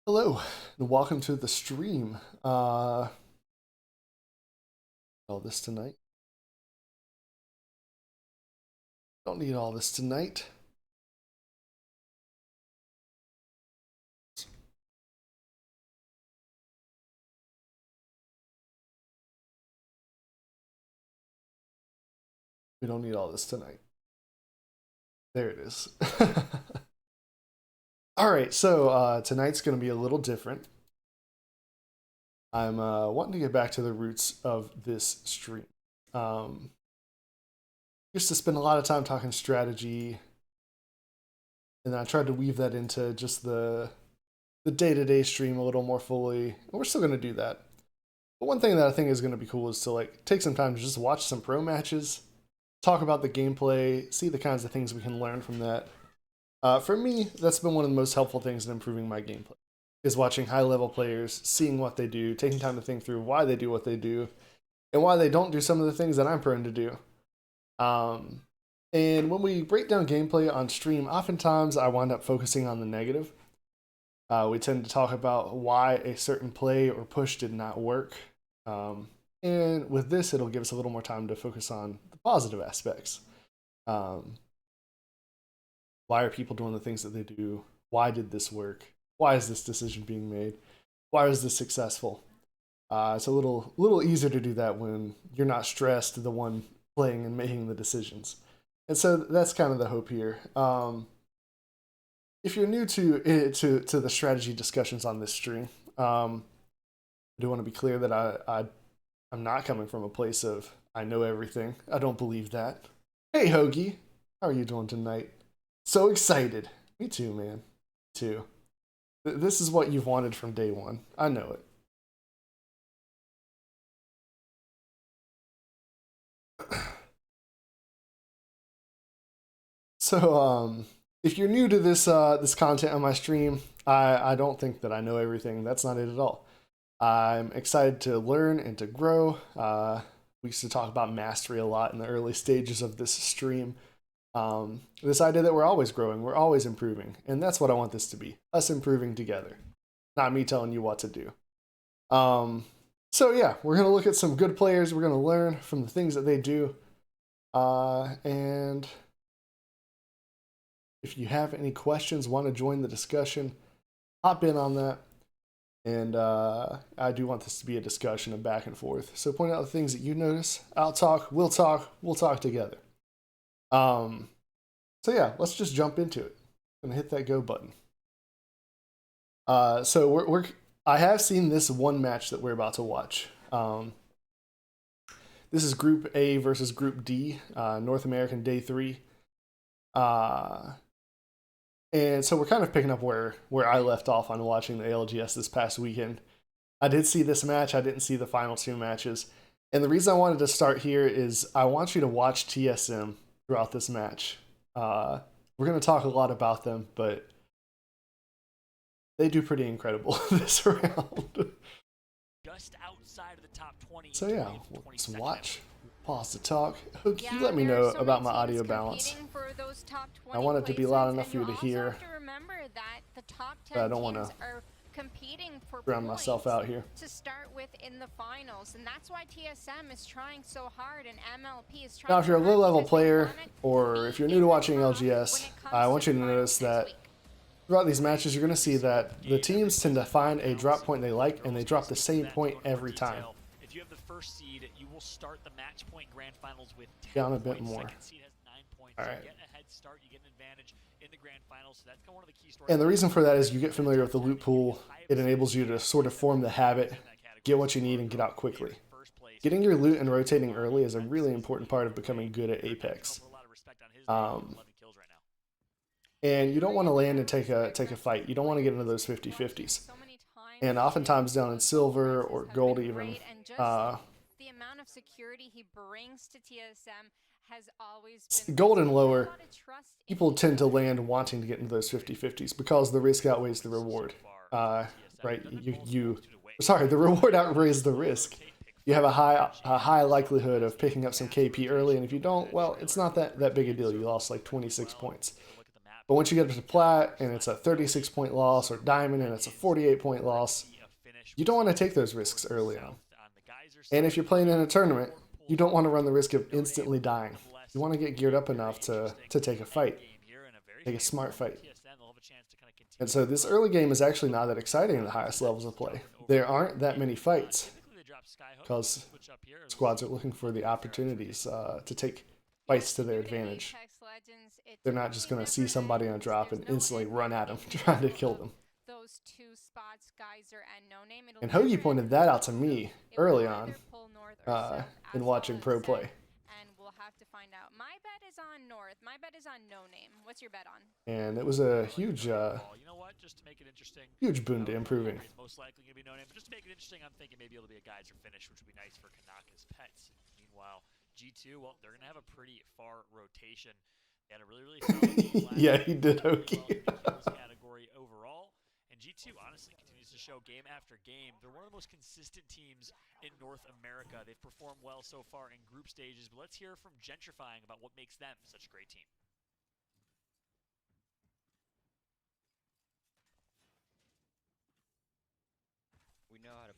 Hello, and welcome to the stream. All this tonight. Don't need all this tonight. We don't need all this tonight. There it is. All right, so tonight's going to be a little different. I'm wanting to get back to the roots of this stream. Used to spend a lot of time talking strategy, and then I tried to weave that into just the day-to-day stream a little more fully. And we're still going to do that. But one thing that I think is going to be cool is to like take some time to just watch some pro matches, talk about the gameplay, see the kinds of things we can learn from that. For me, that's been one of the most helpful things in improving my gameplay, is watching high-level players, seeing what they do, taking time to think through why they do what they do, and why they don't do some of the things that I'm prone to do. And when we break down gameplay on stream, oftentimes I wind up focusing on the negative. We tend to talk about why a certain play or push did not work. And with this, it'll give us a little more time to focus on the positive aspects. Why are people doing the things that they do? Why did this work? Why is this decision being made? Why is this successful? It's a little easier to do that when you're not stressed, the one playing and making the decisions. And so that's kind of the hope here. If you're new to the strategy discussions on this stream, I do want to be clear that I'm not coming from a place of I know everything. I don't believe that. Hey Hoagie, how are you doing tonight? So excited. Me too, man. Me too. This is what you've wanted from day one. I know it. So if you're new to this this content on my stream, I don't think that I know everything. That's not it at all. I'm excited to learn and to grow. We used to talk about mastery a lot in the early stages of this stream. This idea that we're always growing, we're always improving, and that's what I want this to be, us improving together, not me telling you what to do. So yeah, we're going to look at some good players, we're going to learn from the things that they do, and if you have any questions, want to join the discussion, hop in on that. And I do want this to be a discussion of back and forth. So point out the things that you notice. I'll talk, we'll talk together. So yeah, let's just jump into it. I'm gonna hit that go button. So I have seen this one match that we're about to watch. This is Group A versus Group D, North American Day 3. And so we're kind of picking up where I left off on watching the ALGS this past weekend. I did see this match. I didn't see the final two matches. And the reason I wanted to start here is I want you to watch TSM throughout this match. We're going to talk a lot about them, but they do pretty incredible this round. Just outside of the top 20. So yeah, let's watch. Pause to talk. Hook, you let me know about my audio balance. I want it to be loud enough for you to hear, but I don't want to drown myself out here. To start with in the finals, and that's why TSM is trying so hard, and MLP is trying. Now, if you're a low-level player, or if you're new to watching LGS, I want you to notice that throughout these matches, you're going to see that the teams tend to find a drop point they like, and they drop the same point every time. If you have the first seed, you will start the match point grand finals with 10 down a bit points. more. Second seed has 9 points. All right. You get a head start, you get an advantage in the grand finals. So that's kind of one of the key stories. And the reason for that is you get familiar with the loot pool. It enables you to sort of form the habit, get what you need, and get out quickly. Getting your loot and rotating early is a really important part of becoming good at Apex. And you don't want to land and take a fight. You don't want to get into those 50-50s. And oftentimes down in silver or gold even, the amount of security he brings to TSM has always been gold and lower, people tend to land wanting to get into those 50-50s because the risk outweighs the reward. Right? Sorry, the reward outweighs the risk. You have a high likelihood of picking up some KP early, and if you don't, well, it's not that big a deal. You lost like 26 points. But once you get up to plat and it's a 36-point loss, or diamond and it's a 48-point loss, you don't want to take those risks early on. And if you're playing in a tournament, you don't want to run the risk of instantly dying. You want to get geared up enough to take a fight, take a smart fight. And so this early game is actually not that exciting in the highest levels of play. There aren't that many fights because squads are looking for the opportunities to take fights to their advantage. They're not just going to see somebody on a drop and instantly run at them, trying to kill them. Those two spots, Geyser and No Name. And Hoagie pointed that out to me early on in watching pro play. And we'll have to find out. My bet is on North. My bet is on No Name. What's your bet on? And it was a huge, you know what? Just to make it interesting, huge boon to improving. Most likely going to be No Name, but just to make it interesting, I'm thinking maybe it'll be a Geyser finish, which would be nice for Kanaka's pets. Meanwhile, G2, well, they're going to have a pretty far rotation. They had a really, really solid game last Yeah, year. he did Hoagie. Category overall. And G2 honestly continues to show game after game. They're one of the most consistent teams in North America. They've performed well so far in group stages, but let's hear from Gentrifying about what makes them such a great team. We know how to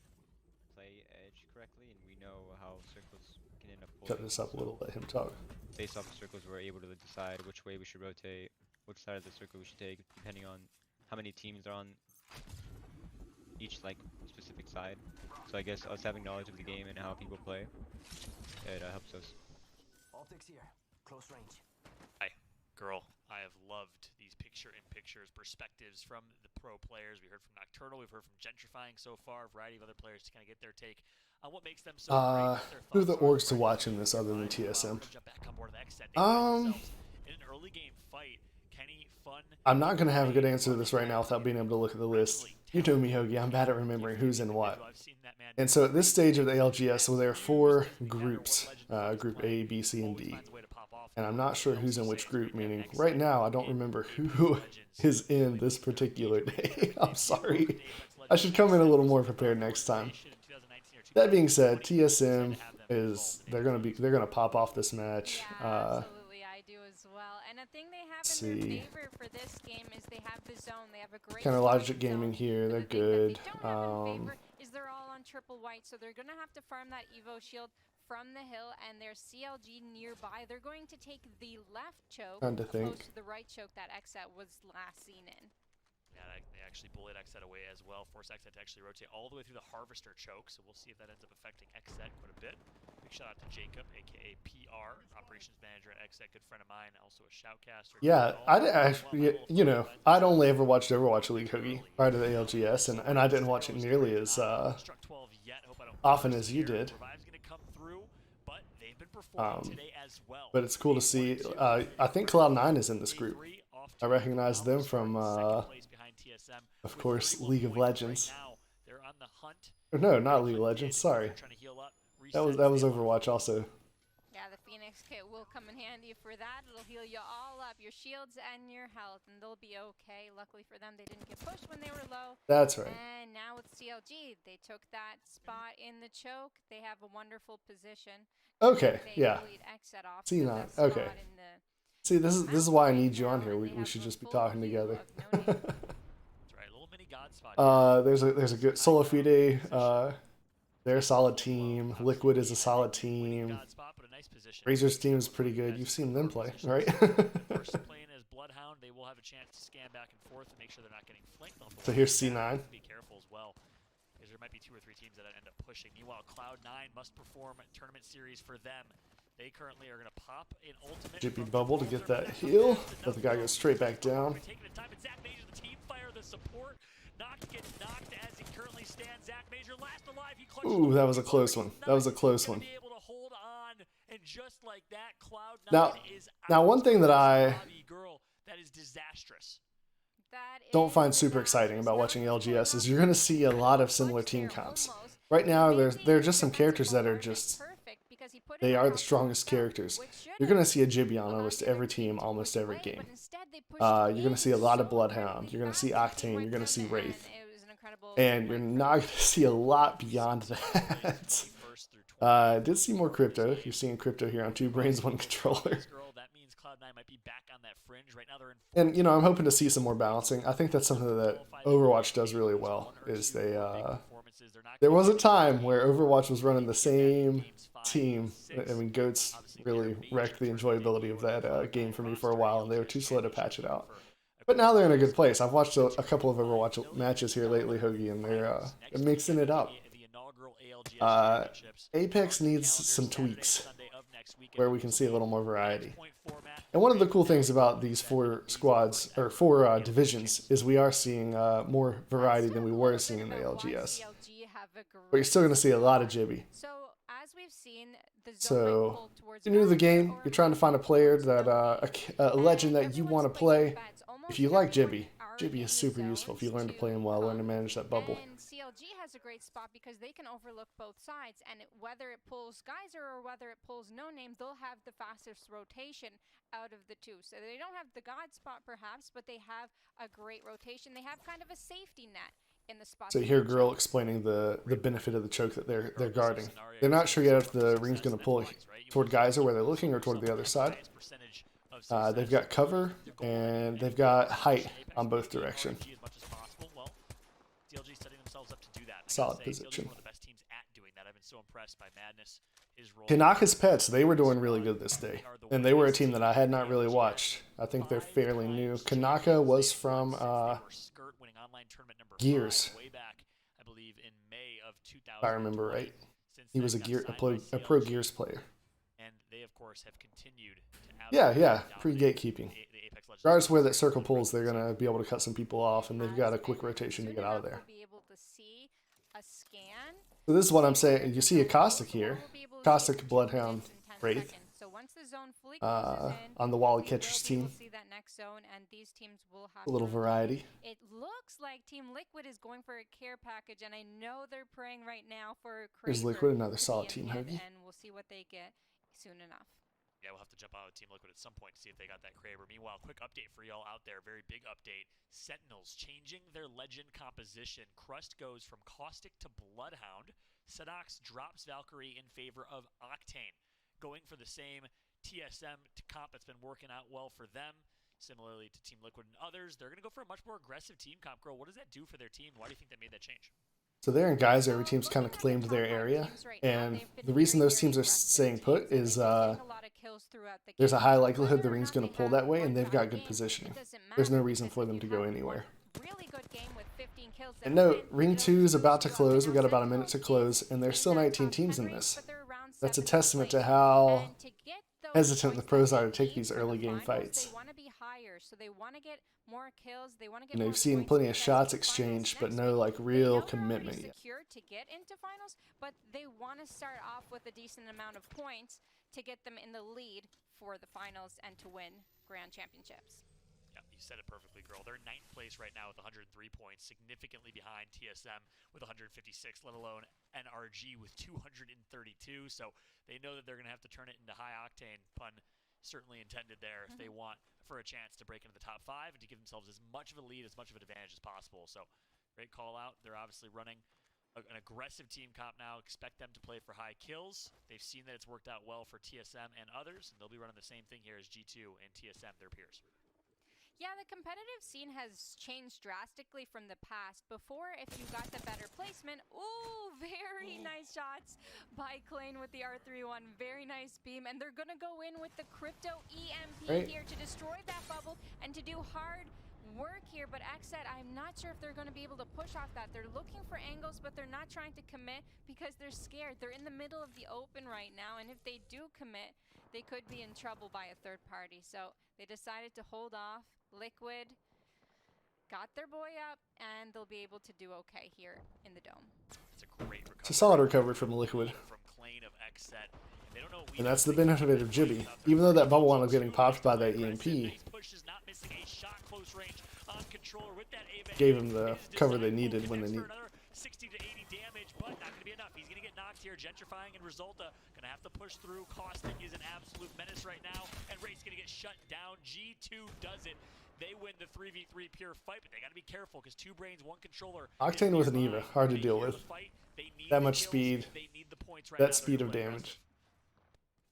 play edge correctly, and we know how circles can end up pulling. Cut this up a little, let him talk. Based off of circles, we're able to decide which way we should rotate, which side of the circle we should take, depending on how many teams are on each like specific side. So I guess us having knowledge of the game and how people play, it helps us. Optics here, close range. Hi, girl. I have loved these picture-in-pictures perspectives from the pro players. We heard from Nocturnal, we've heard from Gentrifying so far, a variety of other players to kind of get their take on what makes them so great. Who are the orgs to watch in this other than TSM? In an early game fight, Kenny, Fun. I'm not going to have a good answer to this right now without being able to look at the list. You know me, Hoagie. I'm bad at remembering who's in what. And so at this stage of the ALGS, so there are 4 groups, Group A, B, C, and D. And I'm not sure who's in which group, meaning right now I don't remember who is in this particular day. I'm sorry. I should come in a little more prepared next time. That being said, TSM is they're gonna pop off this match. Yeah, absolutely, I do as well. And a thing they have in their favor for this game is they have the zone. They have a great kind of Logic Gaming here. They're good. Is they're all on triple white, so they're gonna have to farm that Evo shield from the hill, and there's CLG nearby. They're going to take the left choke opposed to the right choke that Xset was last seen in. Yeah, they actually bullied Xset away as well. Force Xset to actually rotate all the way through the Harvester choke, so we'll see if that ends up affecting Xset quite a bit. Big shout out to Jacob, aka PR, operations manager at Xset, good friend of mine, also a shoutcaster. Yeah, I'd only ever watched Overwatch League, Hoagie, prior to the ALGS, and I didn't watch it nearly as often as you did. But it's cool to see. I think Cloud9 is in this group. I recognize them from, of course, League of Legends. Or no, not League of Legends. Sorry, that was Overwatch also. Yeah, the Phoenix kit will come in handy for that. It'll heal you all up, your shields and your health, and they'll be okay. Luckily for them, they didn't get pushed when they were low. That's right. And now with CLG, they took that spot in the choke. They have a wonderful position. Okay, yeah. C9. Okay. See, this is why I need you on here. We should just be talking together. There's a good Solo Fide. They're a solid team. Liquid is a solid team. Razor's team is pretty good. You've seen them play, right? Playing as Bloodhound, they will have a chance to scan back and forth and make sure they're not getting flanked. So here's C9. Be careful as well, because there might be 2 or 3 teams that end up pushing. Meanwhile, Cloud9 must perform a tournament series for them. They currently are going to pop an ultimate. Jippy bubble to get that heal. Let the guy go straight back down. Ooh, that was a close one. That was a close one. Now one thing that I don't find super exciting about watching LGS is you're going to see a lot of similar team comps. Right now, there are just some characters that are just, they are the strongest characters. You're going to see a Jibby on almost every team, almost every game. You're going to see a lot of Bloodhound. You're going to see Octane. You're going to see Wraith. And you're not going to see a lot beyond that. I did see more Crypto. You're seeing Crypto here on 2 brains, 1 controller. Cloud9 might be back on that fringe. Right now they're in. And you know, I'm hoping to see some more balancing. I think that's something that Overwatch does really well. Is they there was a time where Overwatch was running the same team. I mean, Goats really wrecked the enjoyability of that game for me for a while, and they were too slow to patch it out. But now they're in a good place. I've watched a couple of Overwatch matches here lately, Hoagie, and they're mixing it up. Apex needs some tweaks where we can see a little more variety. And one of the cool things about these 4 squads, or 4 divisions, is we are seeing more variety than we were seeing in the ALGS. But you're still going to see a lot of Jibby. So, if you're new to the game, you're trying to find a player that, a legend that you want to play. If you like Jibby, Jibby is super useful if you learn to play him well, learn to manage that bubble. And CLG has a great spot because they can overlook both sides, and whether it pulls Geyser or whether it pulls No Name, they'll have the fastest rotation out of the 2. So they don't have the God spot perhaps, but they have a great rotation. They have kind of a safety net in the spot. So you hear Girl explaining the benefit of the choke that they're guarding. They're not sure yet if the ring's going to pull toward Geyser where they're looking or toward the other side. They've got cover and they've got height on both directions. Solid position. Kanaka's Pets, they were doing really good this day. And they were a team that I had not really watched. I think they're fairly new. Kanaka was from Gears, if I remember right. He was a pro Gears player. And they, of course, have continued to yeah, pre-gatekeeping. Regardless of where that circle pulls, they're going to be able to cut some people off, and they've got a quick rotation to get out of there. So this is what I'm saying. You see a Caustic here. Caustic, Bloodhound, Wraith. On the Wally Catchers team. A little variety. It looks like Team Liquid is going for a care package, and I know they're praying right now for There's Liquid, another solid team, Hoagie. And we'll see what they get soon enough. Yeah, we'll have to jump out of Team Liquid at some point to see if they got that Kraber. Meanwhile, quick update for y'all out there. Very big update. Sentinels changing their legend composition. Crust goes from Caustic to Bloodhound. Sedox drops Valkyrie in favor of Octane. Going for the same TSM comp that's been working out well for them. Similarly to Team Liquid and others, they're going to go for a much more aggressive team comp. Girl, what does that do for their team? Why do you think they made that change? So there in Geyser, every team's kind of claimed their area, and the reason those teams are staying put is there's a high likelihood the ring's going to pull that way, and they've got good positioning. There's no reason for them to go anywhere. And note, Ring 2 is about to close. We got about a minute to close, and there's still 19 teams in this. That's a testament to how hesitant the pros are to take these early game fights. And they've seen plenty of shots exchanged, but no like real commitment yet. To get into finals, but they want to start off with a decent amount of points to get them in the lead for the finals and to win Grand Championships. Yeah, you said it perfectly, girl. They're in 9th place right now with 103 points, significantly behind TSM with 156, let alone NRG with 232. So they know that they're going to have to turn it into high octane, pun certainly intended there, if they want for a chance to break into the top 5 and to give themselves as much of a lead, as much of an advantage as possible. So great call out. They're obviously running an aggressive team comp now. Expect them to play for high kills. They've seen that it's worked out well for TSM and others, and they'll be running the same thing here as G2 and TSM, their peers. Yeah, the competitive scene has changed drastically from the past. Before, if you got the better placement, ooh, very nice shots by Klein with the R3-1. Very nice beam, and they're going to go in with the Crypto EMP here to destroy that bubble and to do hard work here. But XSET, I'm not sure if they're going to be able to push off that. They're looking for angles, but they're not trying to commit because they're scared. They're in the middle of the open right now, and if they do commit, they could be in trouble by a third party. So they decided to hold off. Liquid got their boy up, and they'll be able to do okay here in the dome. It's a great recovery. It's a solid recovery from Liquid. And that's the benefit of Jibby. Even though that bubble wound up getting popped by that EMP, gave him the cover they needed when they needed. 60 to 80 damage, but not going to be enough. He's going to get knocked here. Gentrifying and Resulta going to have to push through. Caustic is an absolute menace right now, and Rate's going to get shut down. G2 does it. They win the 3v3 pure fight, but they got to be careful because 2 brains, 1 controller. Octane with an Eva, hard to deal with. That much speed, that speed of damage.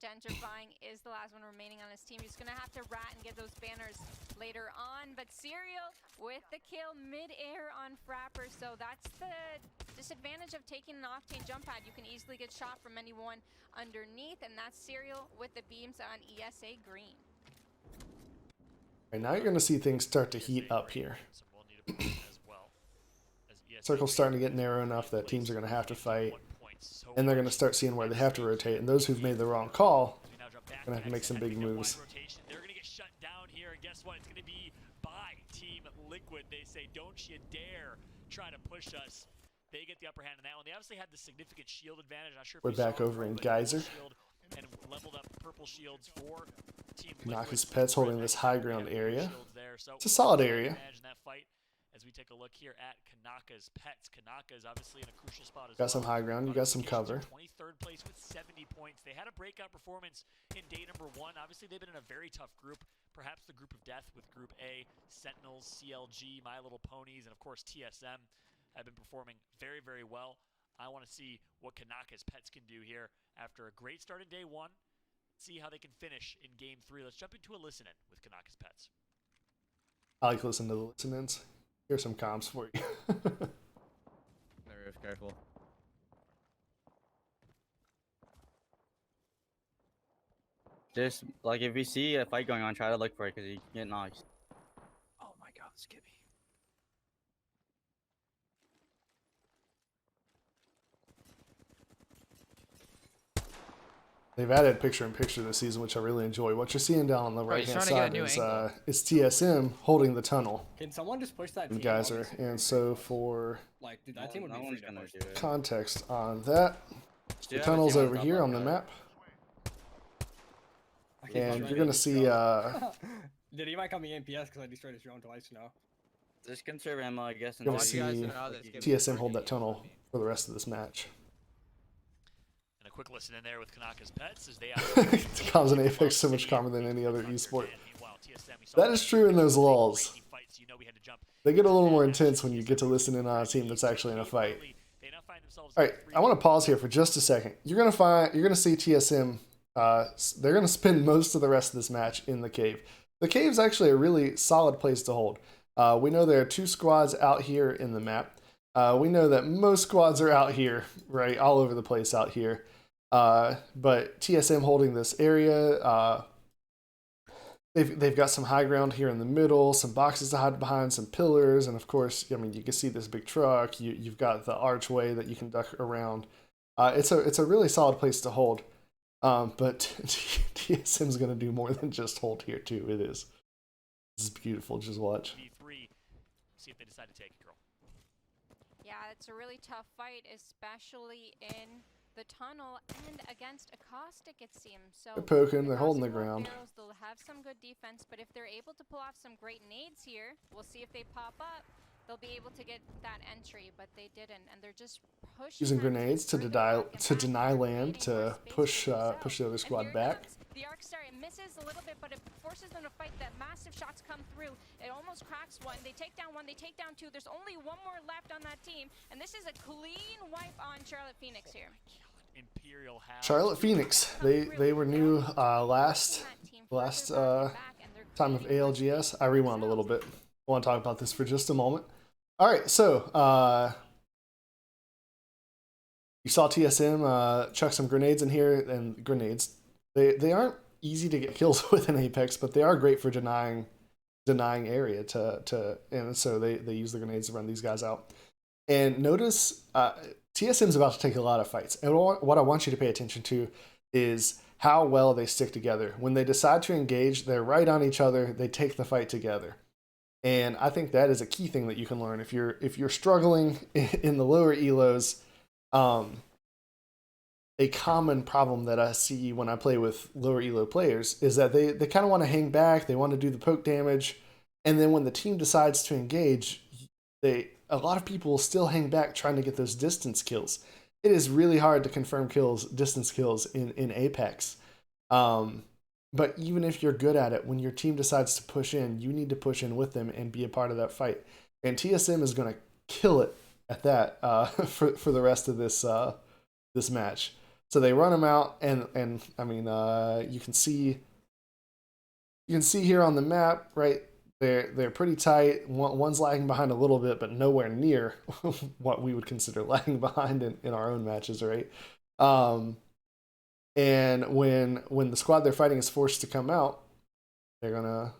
Gentrifying is the last one remaining on his team. He's going to have to rat and get those banners later on. But Serial with the kill mid-air on Frapper. So that's the disadvantage of taking an Octane jump pad. You can easily get shot from anyone underneath. And that's Serial with the beams on ESA green. Right, now you're going to see things start to heat up here. Circle's starting to get narrow enough that teams are going to have to fight. And they're going to start seeing where they have to rotate. And those who've made the wrong call are going to have to make some big moves. They're going to get shut down here. And guess what? It's going to be by Team Liquid. They say, don't you dare try to push us. They get the upper hand in that one. They obviously had the significant shield advantage. Not sure if we're back over in Geyser. And leveled up purple shields for Team Kanaka's Pets holding this high ground area. It's a solid area. As we take a look here at Kanaka's Pets, Kanaka is obviously in a crucial spot as well. Got some high ground, you got some cover. 23rd place with 70 points. They had a breakout performance in day number 1. Obviously, they've been in a very tough group, perhaps the group of death with Group A, Sentinels, CLG, My Little Ponies, and of course TSM have been performing very, very well. I want to see what Kanaka's Pets can do here after a great start in day 1. See how they can finish in game 3. Let's jump into a listen-in with Kanaka's Pets. I like to listen to the listen-ins. Here's some comms for you. Careful. Just, like, if you see a fight going on, try to look for it, because you can get knocked. Oh my god, Skippy. They've added picture-in-picture this season, which I really enjoy. What you're seeing down on the right-hand side is TSM holding the tunnel. Can someone just push that? Geyser, and so for like, dude, that team would be free to push. Context on that, the tunnel's over here on the map, and you're gonna see. Dude, he might call me NPS because I destroyed his drone twice now. Just conserve ammo, I guess. You're gonna see TSM hold that tunnel for the rest of this match. Quick listen in there with Kanaka's Pets as they comms in Apex so much calmer than any other esport. That is true in those lulls. They get a little more intense when you get to listen in on a team that's actually in a fight. Alright, I want to pause here for just a second. You're gonna see TSM they're gonna spend most of the rest of this match in the cave. The cave's actually a really solid place to hold. We know there are 2 squads out here in the map. We know that most squads are out here, right, all over the place out here. But TSM holding this area, they've got some high ground here in the middle, some boxes to hide behind, some pillars, and of course, I mean, you can see this big truck. You've got the archway that you can duck around. It's a really solid place to hold. But TSM's gonna do more than just hold here too. It is. This is beautiful. Just watch. See if they decide to take it, girl. Yeah, it's a really tough fight, especially in the tunnel and against a Caustic, it seems. So they're poking, they're holding the ground. Barrels, they'll have some good defense, but if they're able to pull off some great nades here, we'll see if they pop up. They'll be able to get that entry, but they didn't, and they're just pushing. Using grenades to deny land to push the other squad back. The Arcstar, it misses a little bit, but it forces them to fight. That massive shots come through. It almost cracks one. They take down one. They take down 2. There's only 1 more left on that team, and this is a clean wipe on Charlotte Phoenix here. Imperial Charlotte Phoenix. They were new last time of ALGS. I rewound a little bit. I want to talk about this for just a moment. All right, so you saw TSM chuck some grenades in here, and grenades. They aren't easy to get kills with in Apex, but they are great for denying area and so they use the grenades to run these guys out. And notice TSM's about to take a lot of fights, and what I want you to pay attention to is how well they stick together. When they decide to engage, they're right on each other. They take the fight together. And I think that is a key thing that you can learn if you're struggling in the lower elos. A common problem that I see when I play with lower elo players is that they kind of want to hang back, they want to do the poke damage, and then when the team decides to engage, a lot of people will still hang back trying to get those distance kills. It is really hard to confirm kills, distance kills in Apex. But even if you're good at it, when your team decides to push in, you need to push in with them and be a part of that fight. And TSM is going to kill it at that for the rest of this match. So they run them out, and I mean, you can see here on the map, right? They're pretty tight. One's lagging behind a little bit, but nowhere near what we would consider lagging behind in our own matches, right? And when the squad they're fighting is forced to come out, they're gonna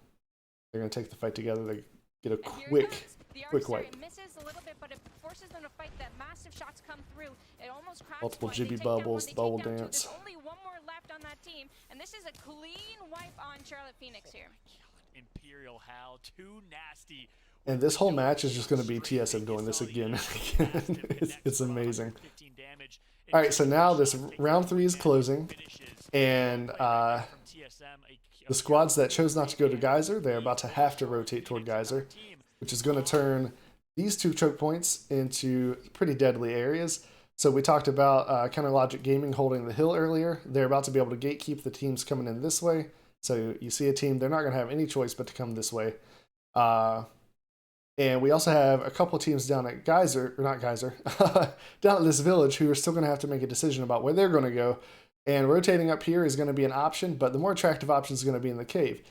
take the fight together. They get a quick wipe. Misses a little bit, but it forces them to fight. That massive shots come through. It almost cracks Multiple one. They jibby take down bubbles, one, they bubble take down two. dance. There's only one more left on that team, and this is a clean wipe on Charlotte Phoenix here. Imperial Hal, too nasty. And this whole match is just going to be TSM doing this again and again. It's amazing. All right, so now this round 3 is closing, and the squads that chose not to go to Geyser, they're about to have to rotate toward Geyser, which is going to turn these 2 choke points into pretty deadly areas. So we talked about Counter Logic Gaming holding the hill earlier. They're about to be able to gatekeep the teams coming in this way. So you see a team, they're not going to have any choice but to come this way. And we also have a couple of teams down at Geyser, or not Geyser, down at this village who are still going to have to make a decision about where they're going to go. And rotating up here is going to be an option, but the more attractive option is going to be in the cave.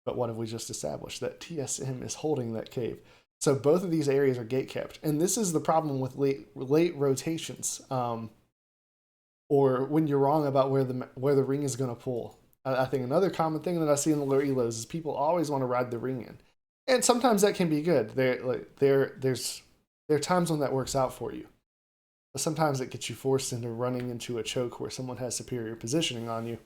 But what have we just established? That TSM is holding that cave. So both of these areas are gate kept. And this is the problem with late rotations, or when you're wrong about where the ring is going to pull. I think another common thing that I see in the low elos is people always want to ride the ring in. And sometimes that can be good. There are times when that works out for you. But sometimes it gets you forced into running into a choke where someone has superior positioning on you.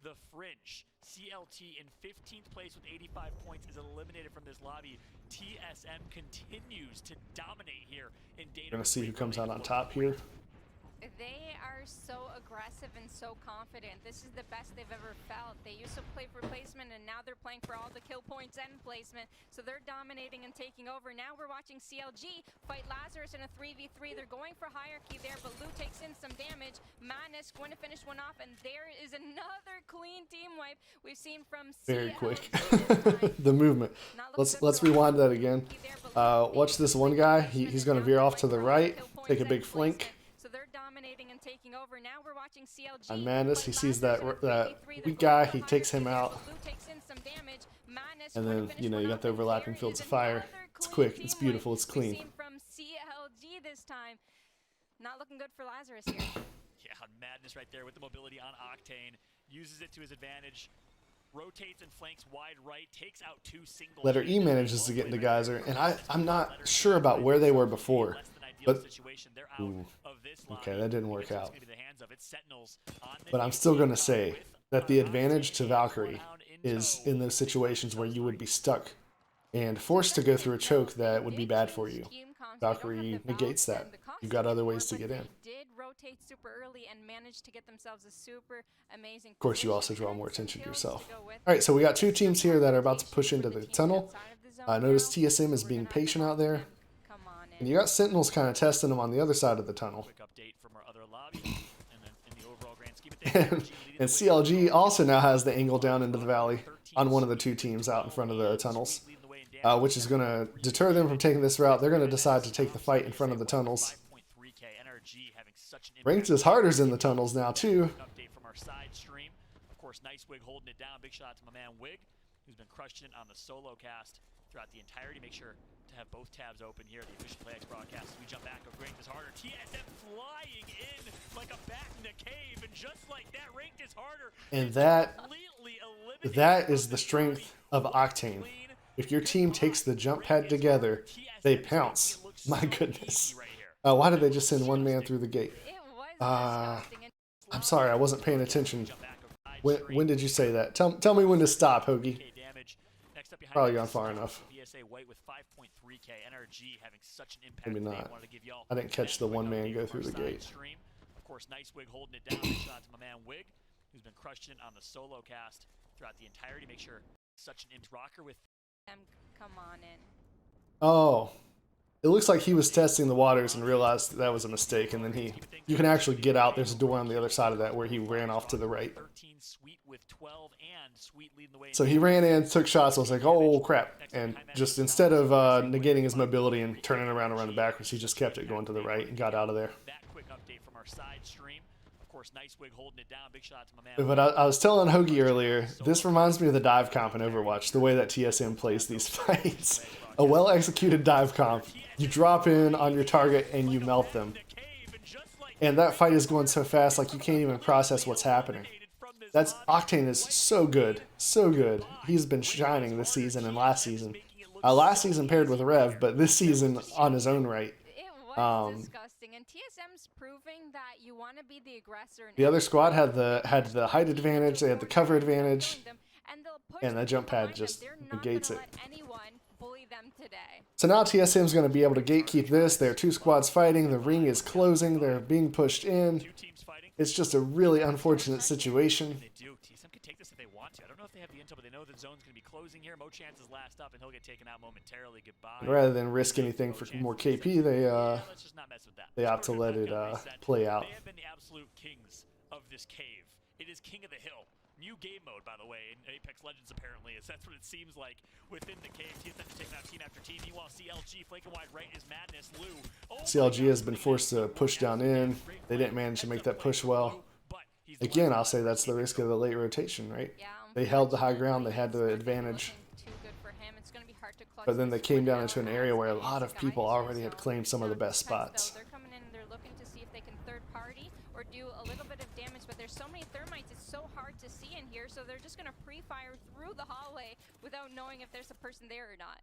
The fringe. CLT in 15th place with 85 points is eliminated from this lobby. TSM continues to dominate here in data. We're going to see who comes out on top here. They are so aggressive and so confident. This is the best they've ever felt. They used to play for placement, and now they're playing for all the kill points and placement. So they're dominating and taking over. Now we're watching CLG fight Lazarus in a 3v3. They're going for hierarchy there, but Lou takes in some damage. Madness going to finish one off, and there is another clean team wipe we've seen from CLG. Very quick. The movement. Let's rewind that again. Watch this one guy. He's going to veer off to the right, take a big flank. And taking over. Now we're watching CLG. On Madness, he sees that weak guy, he takes him out. And then, you know, you got the overlapping fields of fire. It's quick, it's beautiful, it's clean. From CLG this time. Not looking good for Lazarus here. Yeah, Madness right there with the mobility on Octane. Uses it to his advantage. Rotates and flanks wide right, takes out 2 singles. Letter E manages to get into Geyser, and I'm not sure about where they were before. But, ooh, okay, that didn't work out. But I'm still going to say that the advantage to Valkyrie is in those situations where you would be stuck and forced to go through a choke that would be bad for you. Valkyrie negates that. You've got other ways to get in. Of course, you also draw more attention to yourself. Alright, so we got 2 teams here that are about to push into the tunnel. Notice TSM is being patient out there. And you got Sentinels kind of testing them on the other side of the tunnel. And CLG also now has the angle down into the valley on one of the 2 teams out in front of the tunnels, which is going to deter them from taking this route. They're going to decide to take the fight in front of the tunnels. Ranked is harder's in the tunnels now, too. Of course, Nice Wig holding it down. Big shout out to my man Wig, who's been crushing it on the solo cast throughout the entirety. Make sure to have both tabs open here, the official PlayX broadcast. As we jump back, Ranked is harder. TSM flying in like a bat in a cave, and just like that, Ranked is harder. And that is the strength of Octane. If your team takes the jump pad together, they pounce. My goodness. Why did they just send one man through the gate? I'm sorry, I wasn't paying attention. When did you say that? Tell me when to stop, Hoagie. Probably gone far enough. Maybe not. I didn't catch the one man go through the gate. Of course, Nice Wig holding it down. Big shout out to my man Wig, who's been crushing it on the solo cast throughout the entirety. Make sure such an rocker with them come on in. Oh. It looks like he was testing the waters and realized that was a mistake, and then you can actually get out. There's a door on the other side of that where he ran off to the right. So he ran in, took shots. I was like, oh crap. And just instead of negating his mobility and turning around and running backwards, he just kept it going to the right and got out of there. That quick update from our side stream. Of course, nice wig holding it down. Big shout out to my man. But I was telling Hoagie earlier, this reminds me of the dive comp in Overwatch, the way that TSM plays these fights. A well-executed dive comp, you drop in on your target and you melt them. And that fight is going so fast, like you can't even process what's happening. That's Octane is so good, so good. He's been shining this season and last season. Last season paired with Rev, but this season on his own right. It was disgusting, and TSM's proving that you want to be the aggressor. The other squad had the height advantage, they had the cover advantage, and that jump pad just negates it. So now TSM's going to be able to gatekeep this. There are two squads fighting, the ring is closing, they're being pushed in. It's just a really unfortunate situation. They do. TSM could take this if they want to. I don't know if they have the intel, but they know the zone's going to be closing here. Mo Chance is last up, and he'll get taken out momentarily. Goodbye. Rather than risk anything for more KP, they opt to let it play out. They have been the absolute kings of this cave. It is King of the Hill. New game mode, by the way, in Apex Legends apparently. That's what it seems like within the cave. TSM is taking out team after team. Meanwhile, CLG flanking wide right is Madness. Lou. CLG has been forced to push down in. They didn't manage to make that push well. Again, I'll say that's the risk of the late rotation, right? They held the high ground. They had the advantage. But then they came down into an area where a lot of people already had claimed some of the best spots. They're coming in and they're looking to see if they can third party or do a little bit of damage, but there's so many thermites, it's so hard to see in here, so they're just going to pre-fire through the hallway without knowing if there's a person there or not.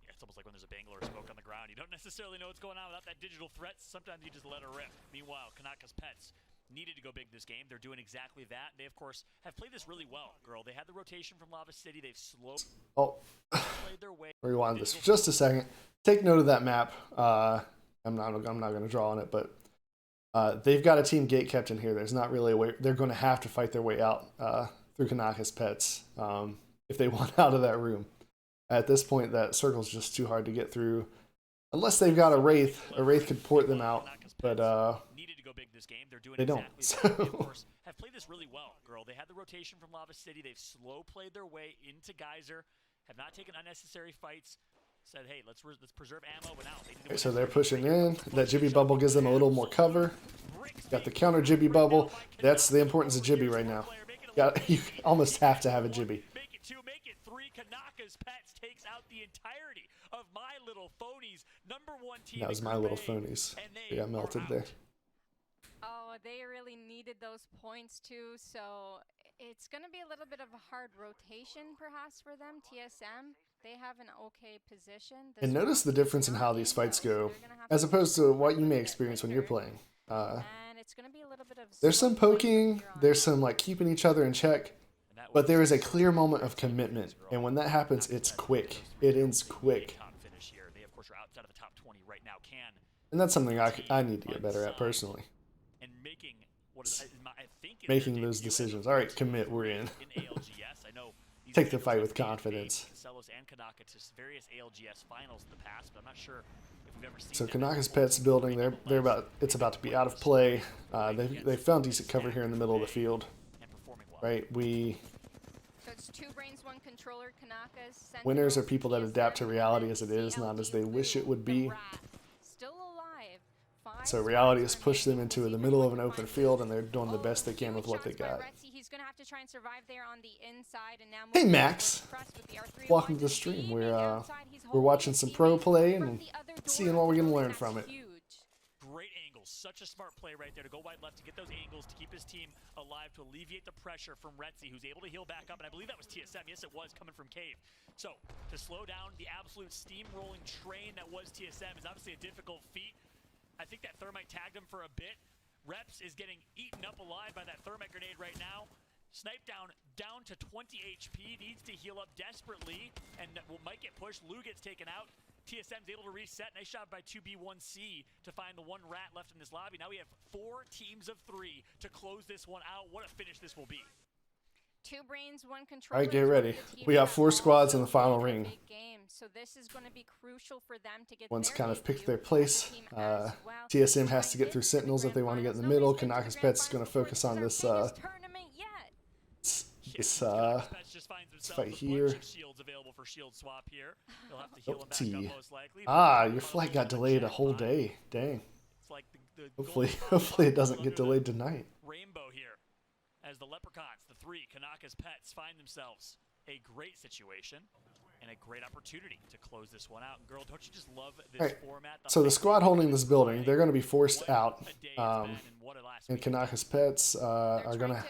Yeah, it's almost like when there's a bangle or smoke on the ground. You don't necessarily know what's going on without that digital threat. Sometimes you just let her rip. Meanwhile, Kanaka's Pets needed to go big this game. They're doing exactly that. They, of course, have played this really well, girl. They had the rotation from Lava City. They've slowly played their way. Rewind this for just a second. Take note of that map. I'm not going to draw on it, but they've got a team gate kept in here. There's not really a way. They're going to have to fight their way out through Kanaka's Pets if they want out of that room. At this point, that circle's just too hard to get through. Unless they've got a Wraith. A Wraith could port them out, but they don't. So. Of course, have played this really well, girl. They had the rotation from Lava City. They've slow played their way into Geyser. Have not taken unnecessary fights. Said, hey, let's preserve ammo, but now okay, so they're pushing in. That Jibby bubble gives them a little more cover. Got the counter Jibby bubble. That's the importance of Jibby right now. You almost have to have a Jibby. Make it 2, make it 3. Kanaka's Pets takes out the entirety of My Little Phonies. #1 team. That was My Little Phonies. They got melted there. Oh, they really needed those points too, so it's going to be a little bit of a hard rotation perhaps for them. TSM, they have an okay position. And notice the difference in how these fights go, as opposed to what you may experience when you're playing. And it's going to be a little bit of there's some poking, there's some like keeping each other in check, but there is a clear moment of commitment, and when that happens, it's quick. It ends quick. And that's something I need to get better at personally. Making those decisions. All right, commit, we're in. Take the fight with confidence. So Kanaka's Pets building, it's about to be out of play. They found decent cover here in the middle of the field. Right, so it's 2 brains, 1 controller. Kanaka's winners are people that adapt to reality as it is, not as they wish it would be. So reality has pushed them into the middle of an open field, and they're doing the best they can with what they got. Hey Max, welcome to the stream. We're watching some pro play and seeing what we can learn from it. Great angles, such a smart play right there to go wide left to get those angles to keep his team alive, to alleviate the pressure from Retzi, who's able to heal back up, and I believe that was TSM. Yes, it was coming from Cave. So to slow down the absolute steamrolling train that was TSM is obviously a difficult feat. I think that thermite tagged him for a bit. Reps is getting eaten up alive by that thermite grenade right now. Snipe down to 20 HP, needs to heal up desperately, and might get pushed. Lou gets taken out. TSM's able to reset. Nice shot by 2B1C to find the 1 rat left in this lobby. Now we have 4 teams of 3 to close this one out. What a finish this will be. 2 brains, 1 controller. All right, get ready. We got 4 squads in the final ring. So this is going to be crucial for them to get One's kind of picked their place. TSM has to get through Sentinels if they want to get in the middle. Kanaka's Pets is going to focus on this fight here. Oh, T. Your flight got delayed a whole day. Dang. It's like the Hopefully, golden hopefully it ball doesn't under get the delayed tonight. rainbow here. As the Leprechauns, the 3, Kanaka's Pets, find themselves a great situation and a great opportunity to close this one out. And girl, don't you just love this All right. format? So the squad holding this building, they're going to be forced What out. a day it's been and what a last And week it's been. Kanaka's Pets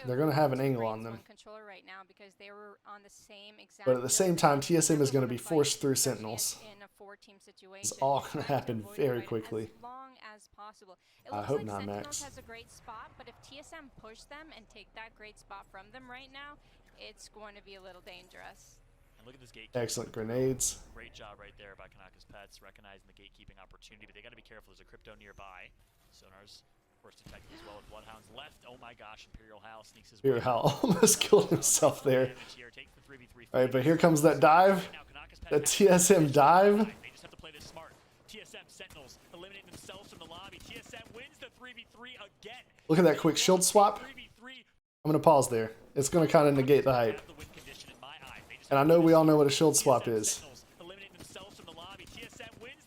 they're gonna have an angle on them. Controller right now because they were on the same exact But at the same time, building. TSM is They going to wanna be fight, forced through especially Sentinels. in a 4-team situation. It's all They're going to trying happen avoid very fight quickly. as long as possible. It I looks hope like not, Sentinels Max. has a great spot, but if TSM push them and take that great spot from them right now, it's going to be a little dangerous. And look at this gate. Excellent grenades. Great job right there by Kanaka's Pets, recognizing the gatekeeping opportunity, but they got to be careful. There's a crypto nearby. Sonar's first detected as well with Bloodhounds left. Oh my gosh, Imperial Hal sneaks his Imperial Hal almost killed himself there. Here, takes the 3v3 All right, but here comes that dive. The TSM dive. They just have to play this smart. TSM Sentinels eliminating themselves from the lobby. TSM wins the 3v3 again. Look at that quick shield swap. 3v3. I'm going to pause there. It's going to kind of negate the hype. And I know we all know what a shield swap is.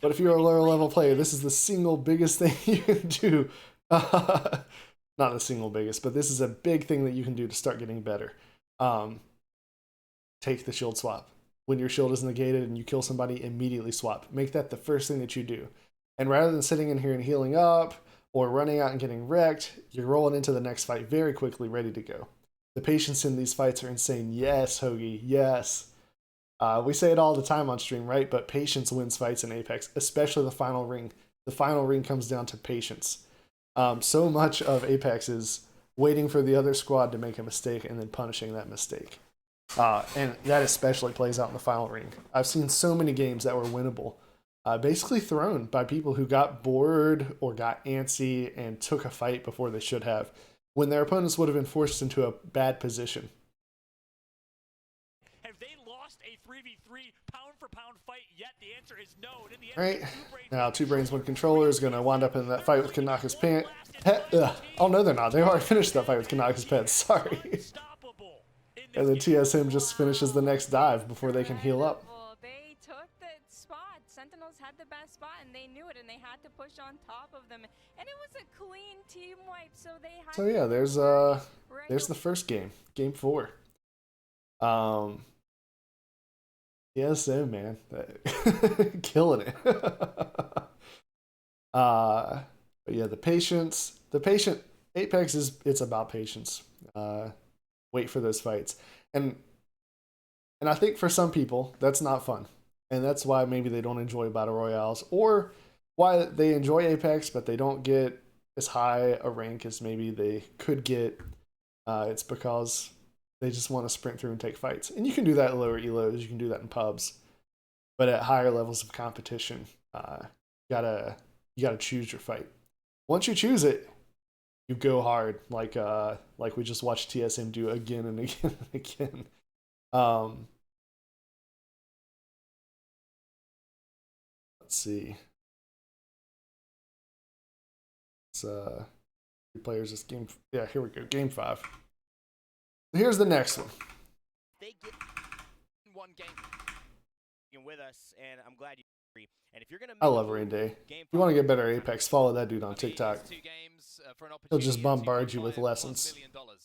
But if you're a lower level player, this is the single biggest thing you can do. Not the single biggest, but this is a big thing that you can do to start getting better. Take the shield swap. When your shield is negated and you kill somebody, immediately swap. Make that the first thing that you do. And rather than sitting in here and healing up or running out and getting wrecked, you're rolling into the next fight very quickly, ready to go. The patience in these fights are insane. Yes, Hoagie, yes. We say it all the time on stream, right? But patience wins fights in Apex, especially the final ring. The final ring comes down to patience. So much of Apex is waiting for the other squad to make a mistake and then punishing that mistake. And that especially plays out in the final ring. I've seen so many games that were winnable, basically thrown by people who got bored or got antsy and took a fight before they should have, when their opponents would have been forced into a bad position. Have they lost a 3v3 pound for pound fight yet? The answer is no. And in the end, Right now, Two Brains One Controller is going to wind up in that fight with Kanaka's pet. Oh no, they're not. They already finished that fight with Kanaka's pet. Sorry. And then TSM just finishes the next dive before they can heal up. They took the spot. Sentinels had the best spot, and they knew it, and they had to push on top of them. And it was a clean team wipe, so they had. So yeah, there's the first game, game 4. TSM, man, killing it. But yeah, the patient. Apex it's about patience. Wait for those fights, and I think for some people that's not fun, and that's why maybe they don't enjoy battle royales, or why they enjoy Apex but they don't get as high a rank as maybe they could get. It's because they just want to sprint through and take fights, and you can do that at lower elos, you can do that in pubs, but at higher levels of competition, you gotta choose your fight. Once you choose it, you go hard, like we just watched TSM do again and again and again. Let's see. It's 3 players this game. Yeah, here we go. Game 5. Here's the next one. They get one game with us, and I'm glad you agree. And if you're gonna, I love Rain Day. If you want to get better at Apex, follow that dude on TikTok. He'll just bombard you with lessons.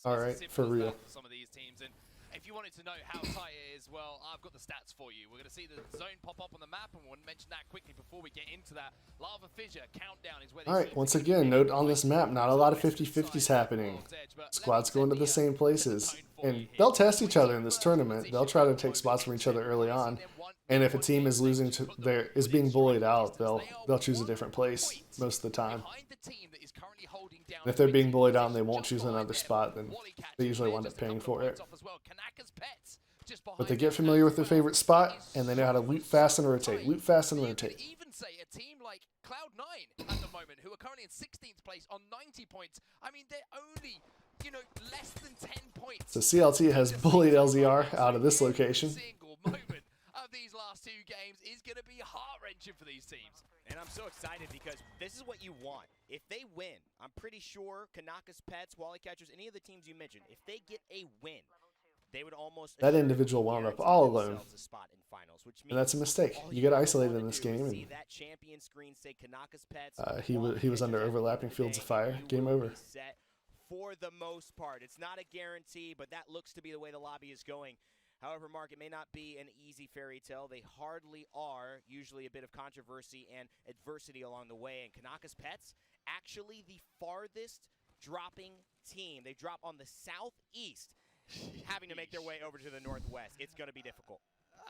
All right, for real. Some of these teams, and if you wanted to know how tight it is, well, I've got the stats for you. We're going to see the zone pop up on the map, and we'll mention that quickly before we get into that. Lava Fissure countdown is where. All right, once again, note on this map, not a lot of 50-50s happening. Squads going to the same places, and they'll test each other in this tournament. They'll try to take spots from each other early on. And if a team is losing to is being bullied out, they'll choose a different place most of the time. And if they're being bullied out and they won't choose another spot, then they usually wind up paying for it. But they get familiar with their favorite spot, and they know how to loot fast and rotate. Loot fast and rotate. Even say a team like Cloud9 at the moment, who are currently in 16th place on 90 points. I mean, they're only, less than 10 points. So CLT has bullied LZR out of this location. Single moment of these last 2 games is going to be heart-wrenching for these teams. And I'm so excited because this is what you want. If they win, I'm pretty sure Kanaka's Pets, Wally Catchers, any of the teams you mentioned, if they get a win, they would almost That assuredly individual wound up guarantee all alone. themselves a spot in finals, which And that's a means mistake. all You get ever isolated wanna in this do is game, see and that champion screen say Kanaka's Pets he won was it, under and at the end overlapping of the fields of day, fire. you Game will over. be set for the most part. It's not a guarantee, but that looks to be the way the lobby is going. However, Mark, it may not be an easy fairy tale. They hardly are. Usually a bit of controversy and adversity along the way. And Kanaka's Pets, actually the farthest dropping team. They drop on the southeast, having to make their way over to the northwest. It's going to be difficult.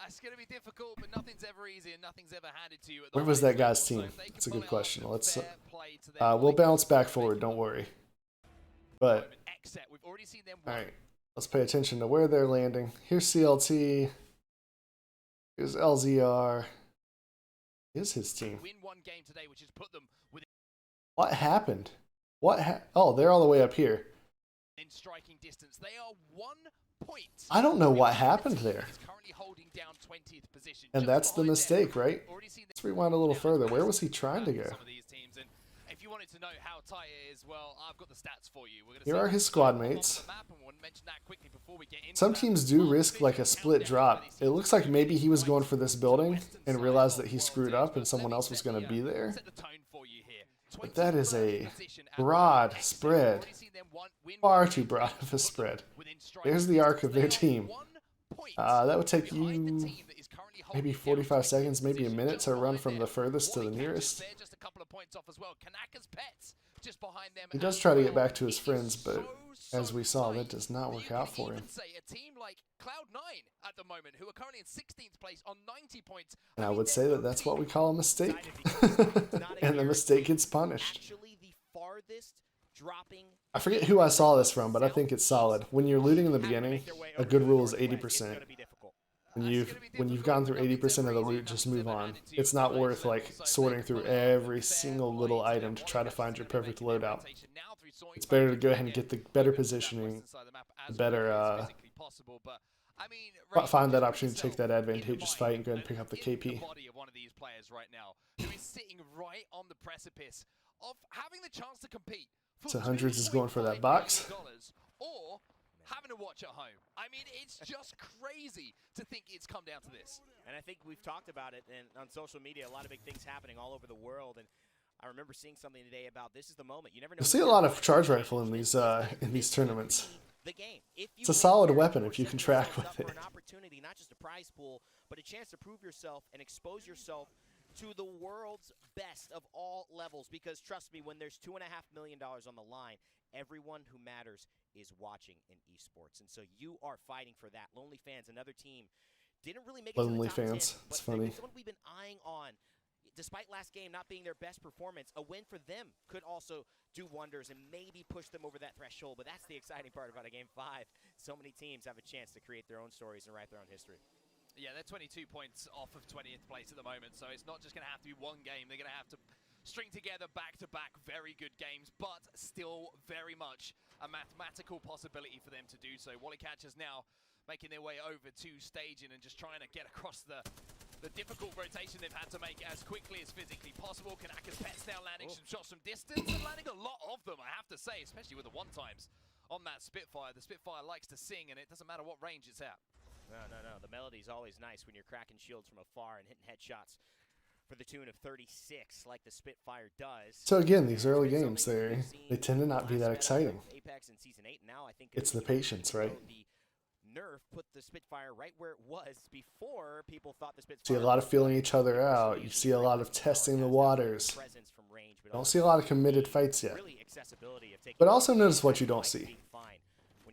It's going to be difficult, but nothing's ever easy and nothing's ever handed to you. At the Where was highest that guy's level. team? So if they can That's a pull good it question. off, Let's fair play to them. we'll They can bounce do back it. forward. Don't worry. But Exit. We've already seen them all win. right, let's pay attention to where they're landing. Here's CLT. Here's LZR. Here's his team. Win one game today, which has put them within What happened? Oh, they're all the way up here. striking distance. They are 1 point. I don't know what behind the happened team there. that is currently holding down 20th position. And Just that's the behind them. mistake, right? Already seen Let's them rewind a little down further. as Where well was he trying to for go? some of these teams. And if you wanted to know how tight it is, well, I've got the stats for you. We're gonna Here see are what's his going squad on mates. the map, and we'll mention that quickly before we get into Some that. teams do Mark risk like a Fisher split countdown drop. where these It teams looks like are maybe he was right going for this to the building western and side realized of that he World screwed Series, up but and someone let me else was set going the, to be there. set the tone for you here. But that is a 23rd position at the broad exit. spread. Already seen them win Far one too game, broad which of a put them spread. within striking There's the arc of their distance. They are team. 1 point That would take behind the you team that is currently maybe holding down 45 20th seconds, maybe a position. minute Just to run behind from the them, furthest to the Wally nearest. Catchers, they're just a couple of points off as well. Kanaka's Pets just behind them. He does as try to well. get back to his It is friends, but so as we saw, that tight does not that work you out can for him. even say a team like Cloud9 at the moment, who are currently in 16th place on 90 points. And I mean, would they're say that that's what we call a mistake. Not a And the mistake guarantee. gets punished. Actually, the farthest dropping. I forget who I saw this from, but I think it's solid. When you're looting in the beginning, a good rule is 80%. When you've gone through 80% of the loot, just move on. It's not worth like sorting through every single little item to try to find your perfect loadout. It's better to go ahead and get the better positioning, the better find that opportunity to take that advantageous fight and go ahead and pick up the KP. Body of one of these players right now, who is sitting right on the precipice of having the chance to compete. So Hundreds is going for that box. Or having to watch at home. I mean, it's just crazy to think it's come down to this. And I think we've talked about it and on social media, a lot of big things happening all over the world. And I remember seeing something today about this is the moment. You never know. You'll see a lot of charge rifle in these tournaments. The game. If you It's a win solid here, weapon you're if you can setting track yourself with up it. for an opportunity, not just a prize pool, but a chance to prove yourself and expose yourself to the world's best of all levels. Because trust me, when there's $2.5 million on the line, everyone who matters is watching in esports. And so you are fighting for that. Lonely Fans, another team, didn't really make it to Lonely the top 10, Fans, it's but funny. someone we've been eyeing on. Despite last game not being their best performance, a win for them could also do wonders and maybe push them over that threshold. But that's the exciting part about a Game 5. So many teams have a chance to create their own stories and write their own history. Yeah, they're 22 points off of 20th place at the moment, so it's not just going to have to be one game. They're going to have to string together back-to-back very good games, but still very much a mathematical possibility for them to do so. Wally Catchers now making their way over to staging and just trying to get across the difficult rotation they've had to make as quickly as physically possible. Kanaka's Pets now landing some shots from distance and landing a lot of them, I have to say, especially with the one-times on that Spitfire. The Spitfire likes to sing, and it doesn't matter what range it's at. No. The melody's always nice when you're cracking shields from afar and hitting headshots for the tune of 36 like the Spitfire does. So again, these early games, they tend to not be that exciting. Apex in Season 8, now I think It's the patience, right? The nerf put the Spitfire right where it was before people thought the Spitfire. See a lot of feeling each other out. You see a lot of testing the waters. Don't see a lot of committed fights yet. But also notice what you don't see.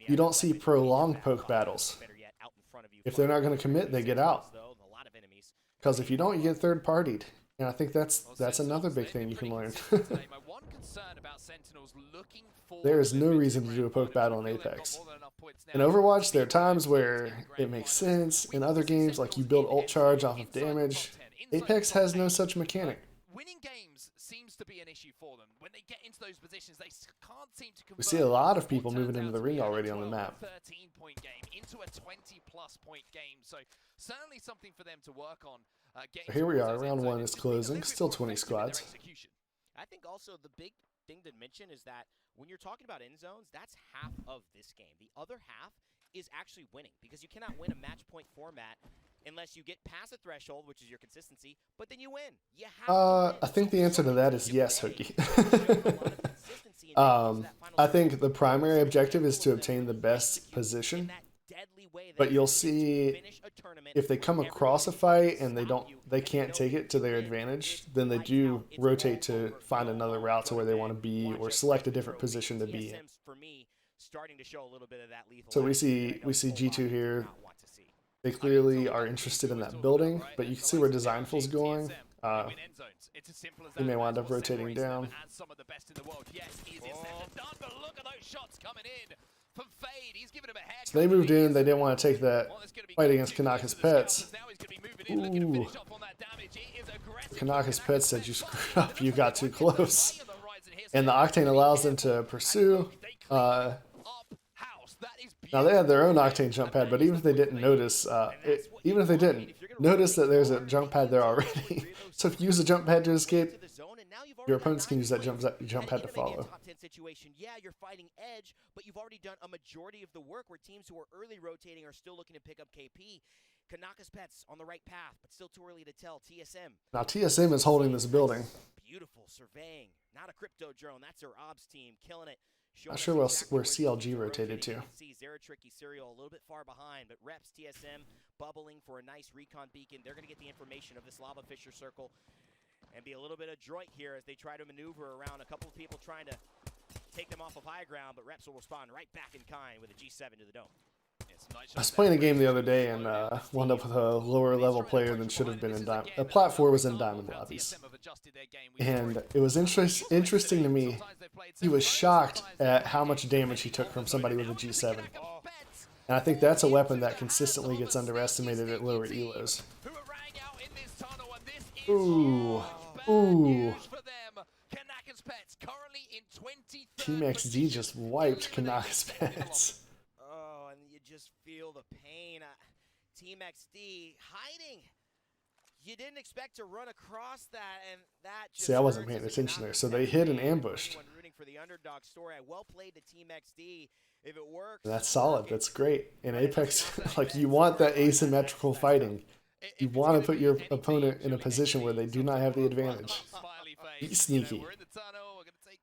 You don't see prolonged poke battles. If they're not going to commit, they get out. Because if you don't, you get third-partied. And I think that's another big thing you can learn. There is no reason to do a poke battle in Apex. In Overwatch, there are times where it makes sense. In other games, like you build ult charge off of damage, Apex has no such mechanic. Winning games seems to be an issue for them. When they get into those positions, they can't seem to convert. We see a lot of people moving into the ring already on the map. 13-point game into a 20-plus point game, so certainly something for them to work on. Here we are, round one is closing, still 20 squads. I think also the big thing to mention is that when you're talking about end zones, that's half of this game. The other half is actually winning, because you cannot win a match point format unless you get past a threshold, which is your consistency, but then you win. You have to win. I think the answer to that is yes, Hookie. I think the primary objective is to obtain the best position, but you'll see if they come across a fight and they can't take it to their advantage, then they do rotate to find another route to where they want to be or select a different position to be in. So we see G2 here. They clearly are interested in that building, but you can see where Designful's going. He may wind up rotating down. So they moved in. They didn't want to take that fight against Kanaka's Pets. Ooh. Kanaka's Pets said, you screwed up. You got too close. And the Octane allows them to pursue. Now they had their own Octane jump pad, but even if they didn't notice, notice that there's a jump pad there already. So if you use a jump pad to escape, your opponents can use that jump pad to follow. Yeah, you're fighting edge, but you've already done a majority of the work where teams who are early rotating are still looking to pick up KP. Kanaka's Pets on the right path, but still too early to tell. TSM. Now TSM is holding this building. Beautiful surveying. Not a crypto drone. That's their ops team killing it. Not sure where CLG rotated to. Tricky Serial a little bit far behind, but Reps TSM bubbling for a nice recon beacon. They're going to get the information of this Lava Fisher circle and be a little bit adroit here as they try to maneuver around a couple of people trying to take them off of high ground, but Reps will respond right back in kind with a G7 to the dome. I was playing a game the other day and wound up with a lower level player than should have been in Diamond. A platform was in Diamond lobbies. And it was interesting to me. He was shocked at how much damage he took from somebody with a G7. And I think that's a weapon that consistently gets underestimated at lower elos. Ooh. Ooh. Team XD just wiped Kanaka's Pets. Just feel the pain. Team XD hiding. You didn't expect to run across that, and that just see, I wasn't paying attention there. So they hid and ambushed. Rooting for the underdog story. Well played to Team XD. If it works, that's solid. That's great. In Apex, like, you want that asymmetrical fighting. You want to put your opponent in a position where they do not have the advantage. Be sneaky.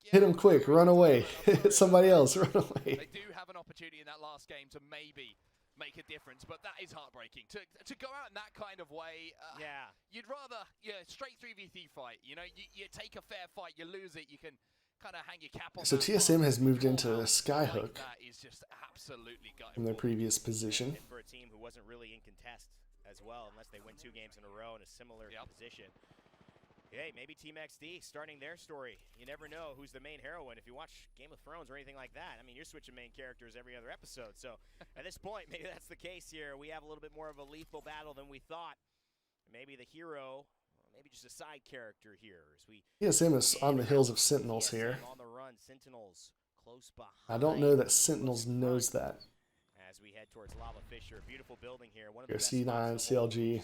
Hit him quick. Run away. Hit somebody else. Run away. They do have an opportunity in that last game to maybe make a difference, but that is heartbreaking. To go out in that kind of way, yeah, you'd rather straight 3v3 fight. You know, you take a fair fight, you lose it, you can kind of hang your cap on. So TSM has moved into Skyhook that is just absolutely from their previous position. For a team who wasn't really in contest as well, unless they win 2 games in a row in a similar position. Hey, maybe Team XD starting their story. You never know who's the main heroine. If you watch Game of Thrones or anything like that, I mean, you're switching main characters every other episode. So at this point, maybe that's the case here. We have a little bit more of a lethal battle than we thought. Maybe the hero, maybe just a side character here. As we TSM is on the heels of Sentinels here. On the run, Sentinels close behind. I don't know that Sentinels knows that. As we head towards Lava Fisher, beautiful building here. One of the C9, CLG.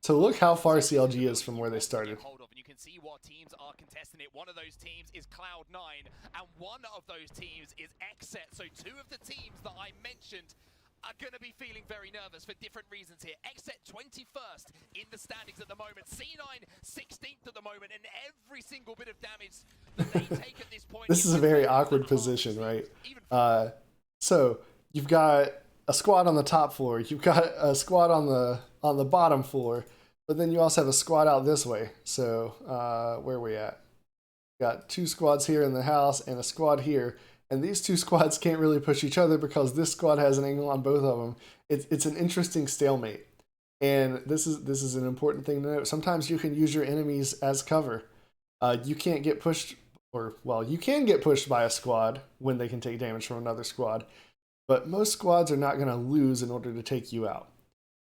So look how far CLG is from where they started. You can see what teams are contesting it. One of those teams is Cloud9, and one of those teams is XSET. So 2 of the teams that I mentioned are going to be feeling very nervous for different reasons here. XSET 21st in the standings at the moment. C9 16th at the moment, and every single bit of damage that they take at this point. This is a very awkward position, right? So you've got a squad on the top floor. You've got a squad on the bottom floor, but then you also have a squad out this way. So where are we at? Got 2 squads here in the house and a squad here, and these 2 squads can't really push each other because this squad has an angle on both of them. It's an interesting stalemate, and this is an important thing to note. Sometimes you can use your enemies as cover. You can't get pushed, or well, you can get pushed by a squad when they can take damage from another squad. But most squads are not going to lose in order to take you out.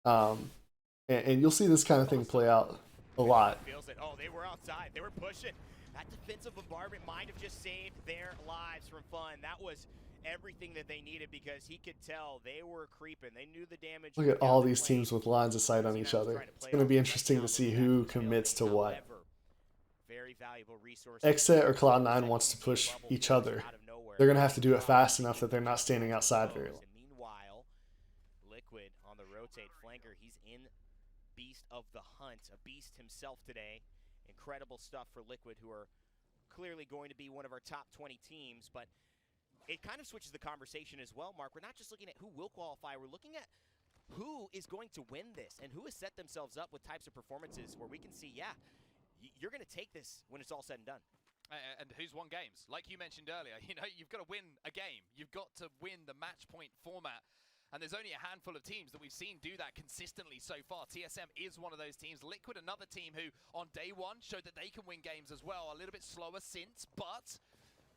And you'll see this kind of thing play out a lot. Oh, they were outside. They were pushing. That defensive bombardment might have just saved their lives from fun. That was everything that they needed because he could tell they were creeping. They knew the damage. Look at all these teams with lines of sight on each other. It's going to be interesting to see who commits to what. Very valuable resource. XSET or Cloud9 wants to push each other. They're going to have to do it fast enough that they're not standing outside very long. Meanwhile, rotate. Flanker, he's in Beast of the Hunt, a beast himself today. Incredible stuff for Liquid, who are clearly going to be one of our top 20 teams, but it kind of switches the conversation as well, Mark. We're not just looking at who will qualify, we're looking at who is going to win this and who has set themselves up with types of performances where we can see, yeah, you're going to take this when it's all said and done. And who's won games? Like you mentioned earlier, you know, you've got to win a game. You've got to win the match point format. And there's only a handful of teams that we've seen do that consistently so far. TSM is one of those teams. Liquid, another team who on day one showed that they can win games as well. A little bit slower since, but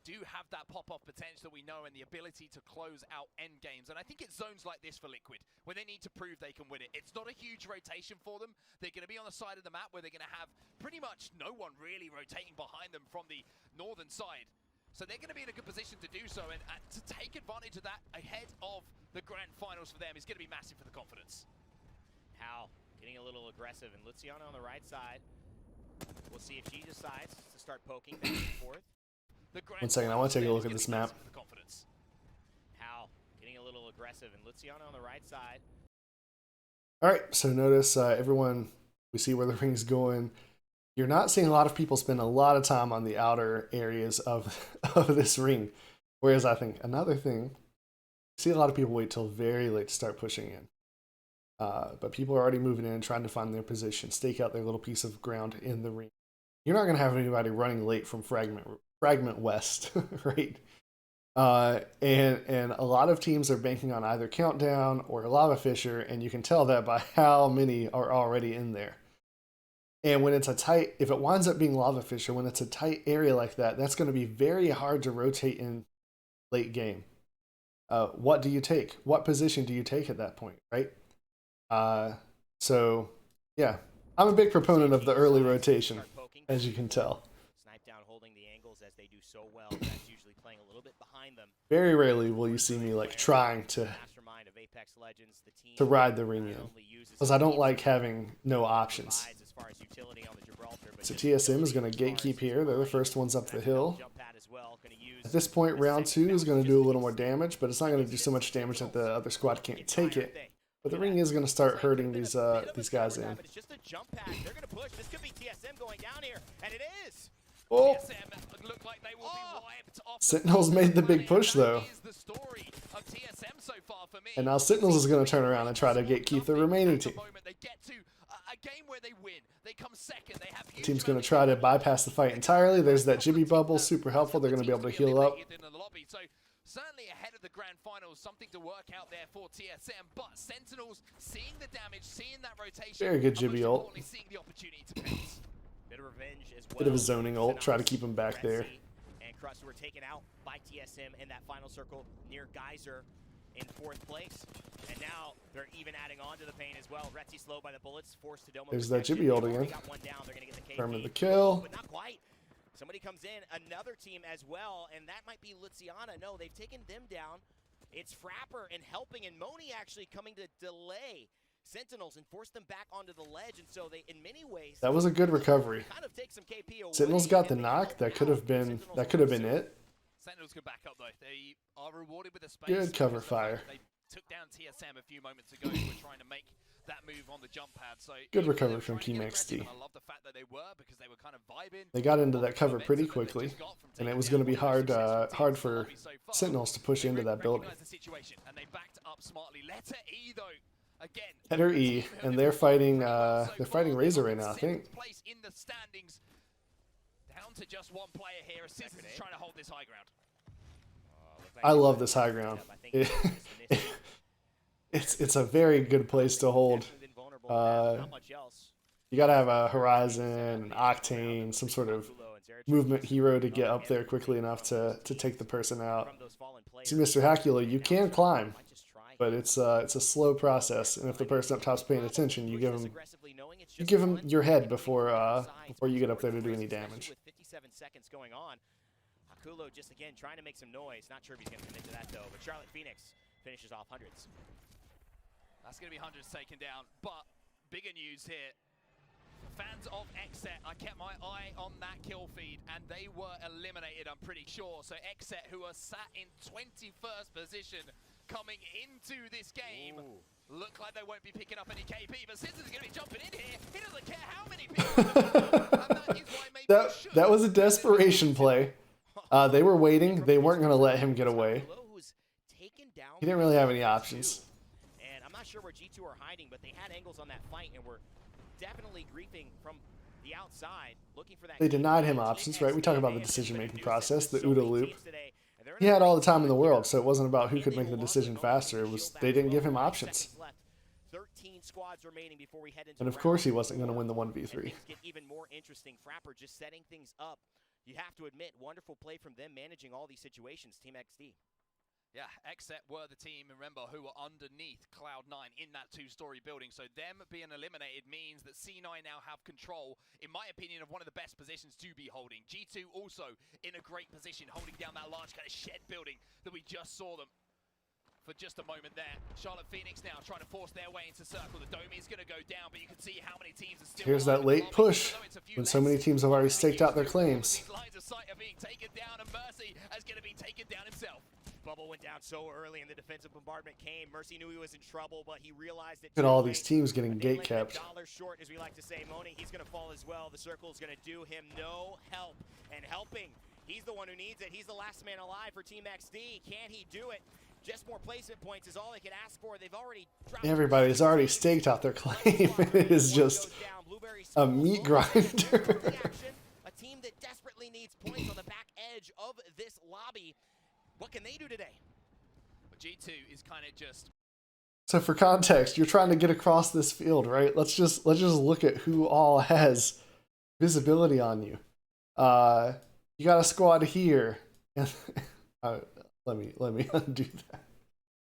do have that pop-off potential that we know and the ability to close out end games. And I think it's zones like this for Liquid where they need to prove they can win it. It's not a huge rotation for them. They're going to be on the side of the map where they're going to have pretty much no one really rotating behind them from the northern side. So they're going to be in a good position to do so, and to take advantage of that ahead of the grand finals for them is going to be massive for the confidence. Hal getting a little aggressive, and Luciana on the right side. We'll see if she decides to start poking back and forth. 1 second, I want to take a look at this map. Hal getting a little aggressive, and Luciana on the right side. All right, so notice everyone, we see where the ring's going. You're not seeing a lot of people spend a lot of time on the outer areas of this ring. Whereas I think another thing, I see a lot of people wait till very late to start pushing in. But people are already moving in, trying to find their position, stake out their little piece of ground in the ring. You're not going to have anybody running late from Fragment West, right? And a lot of teams are banking on either Countdown or Lava Fisher, and you can tell that by how many are already in there. And when it's a tight, if it winds up being Lava Fisher, when it's a tight area like that, that's going to be very hard to rotate in late game. What do you take? What position do you take at that point, right? So, yeah, I'm a big proponent of the early rotation, as you can tell. Snipe down, holding the angles as they do so well. That's usually playing a little bit behind them. Very rarely will you see me like trying to ride the ring in, because I don't like having no options. So TSM is going to gatekeep here. They're the first ones up the hill. At this point, round 2 is going to do a little more damage, but it's not going to do so much damage that the other squad can't take it. But the ring is going to start hurting these guys in. It's just a jump pad. They're going to push. This could be TSM going down here, and it is. Oh. TSM look like they will be wiped off. Sentinels made the big push though. And now Sentinels is going to turn around and try to gatekeep the remaining team. They get to a game where they win. They come second. They have the team's going to try to bypass the fight entirely. There's that Jibby bubble, super helpful. They're going to be able to heal up. So certainly ahead of the grand finals, something to work out there for TSM. But Sentinels seeing the damage, seeing that rotation. Very good Jibby ult. Seeing the opportunity to pounce. Bit of revenge as well. Bit of a zoning ult. Try to keep him back there. And Crust were taken out by TSM in that final circle near Geyser in 4th place. And now they're even adding on to the pain as well. Retzi slowed by the bullets, forced to Domo. There's that Jibby ult again. Confirming the kill. But not quite. Somebody comes in, another team as well, and that might be Luciana. No, they've taken them down. It's Frapper and helping, and Moni actually coming to delay Sentinels and force them back onto the ledge, and so they, in many ways, that was a good recovery. Kind of take some KP away. Sentinels got the knock. That could have been it. Sentinels go back up though. They are rewarded with a space. Good cover fire. They took down TSM a few moments ago, who were trying to make that move on the jump pad. So good recovery from Team XT. I love the fact that they were, because they were kind of vibing. They got into that cover pretty quickly, and it was going to be hard for Sentinels to push into that building. And they backed up smartly. Letter E though. Again, Letter E, and they're fighting Razor right now, I think. Place in the standings, down to just one player here. Scissors is trying to hold this high ground. I love this high ground. It's a very good place to hold. You gotta have a Horizon, an Octane, some sort of movement hero to get up there quickly enough to take the person out. See, Mr. Hackula, you can climb, but it's a slow process, and if the person up top's paying attention, you give him your head before you get up there to do any damage. 57 seconds going on. Hakulo just again trying to make some noise. Not sure if he's going to commit to that though, but Charlotte Phoenix finishes off hundreds. That's going to be hundreds taken down, but bigger news here. Fans of Xset, I kept my eye on that kill feed, and they were eliminated, I'm pretty sure. So Xset, who are sat in 21st position, coming into this game. Look like they won't be picking up any KP, but Scissors is going to be jumping in here. He doesn't care how many people. That was a desperation play. They were waiting. They weren't going to let him get away. He didn't really have any options. And I'm not sure where G2 are hiding, but they had angles on that fight and were definitely griefing from the outside, looking for that. They denied him options, right? We talk about the decision-making process, the OODA loop. He had all the time in the world, so it wasn't about who could make the decision faster. It was they didn't give him options. 13 squads remaining before we head into And of course he wasn't going to win the 1v3. Get even more interesting. Frapper just setting things up. You have to admit, wonderful play from them managing all these situations, Team XD. Yeah, XSET were the team, remember, who were underneath Cloud9 in that two-story building. So them being eliminated means that C9 now have control, in my opinion, of one of the best positions to be holding. G2 also in a great position, holding down that large kind of shed building that we just saw them for just a moment there. Charlotte Phoenix now trying to force their way into circle. The dome is going to go down, but you can see how many teams are still. Here's that late push when so many teams have already staked out their claims. These lines of sight are being taken down, and Mercy is going to be taken down himself. Bubble went down so early and the defensive bombardment came. Mercy knew he was in trouble, but he realized it. Look at all these teams getting gate kept. $1 short, as we like to say. Moni, he's going to fall as well. The circle is going to do him no help. And helping, he's the one who needs it. He's the last man alive for Team XD. Can he do it? Just more placement points is all they could ask for. They've already dropped. Everybody's already staked out their claim. It is just a meat grinder. A team that desperately needs points on the back edge of this lobby. What can they do today? Well, G2 is kind of just. So for context, you're trying to get across this field, right? Let's just look at who all has visibility on you. You got a squad here. Let me undo that.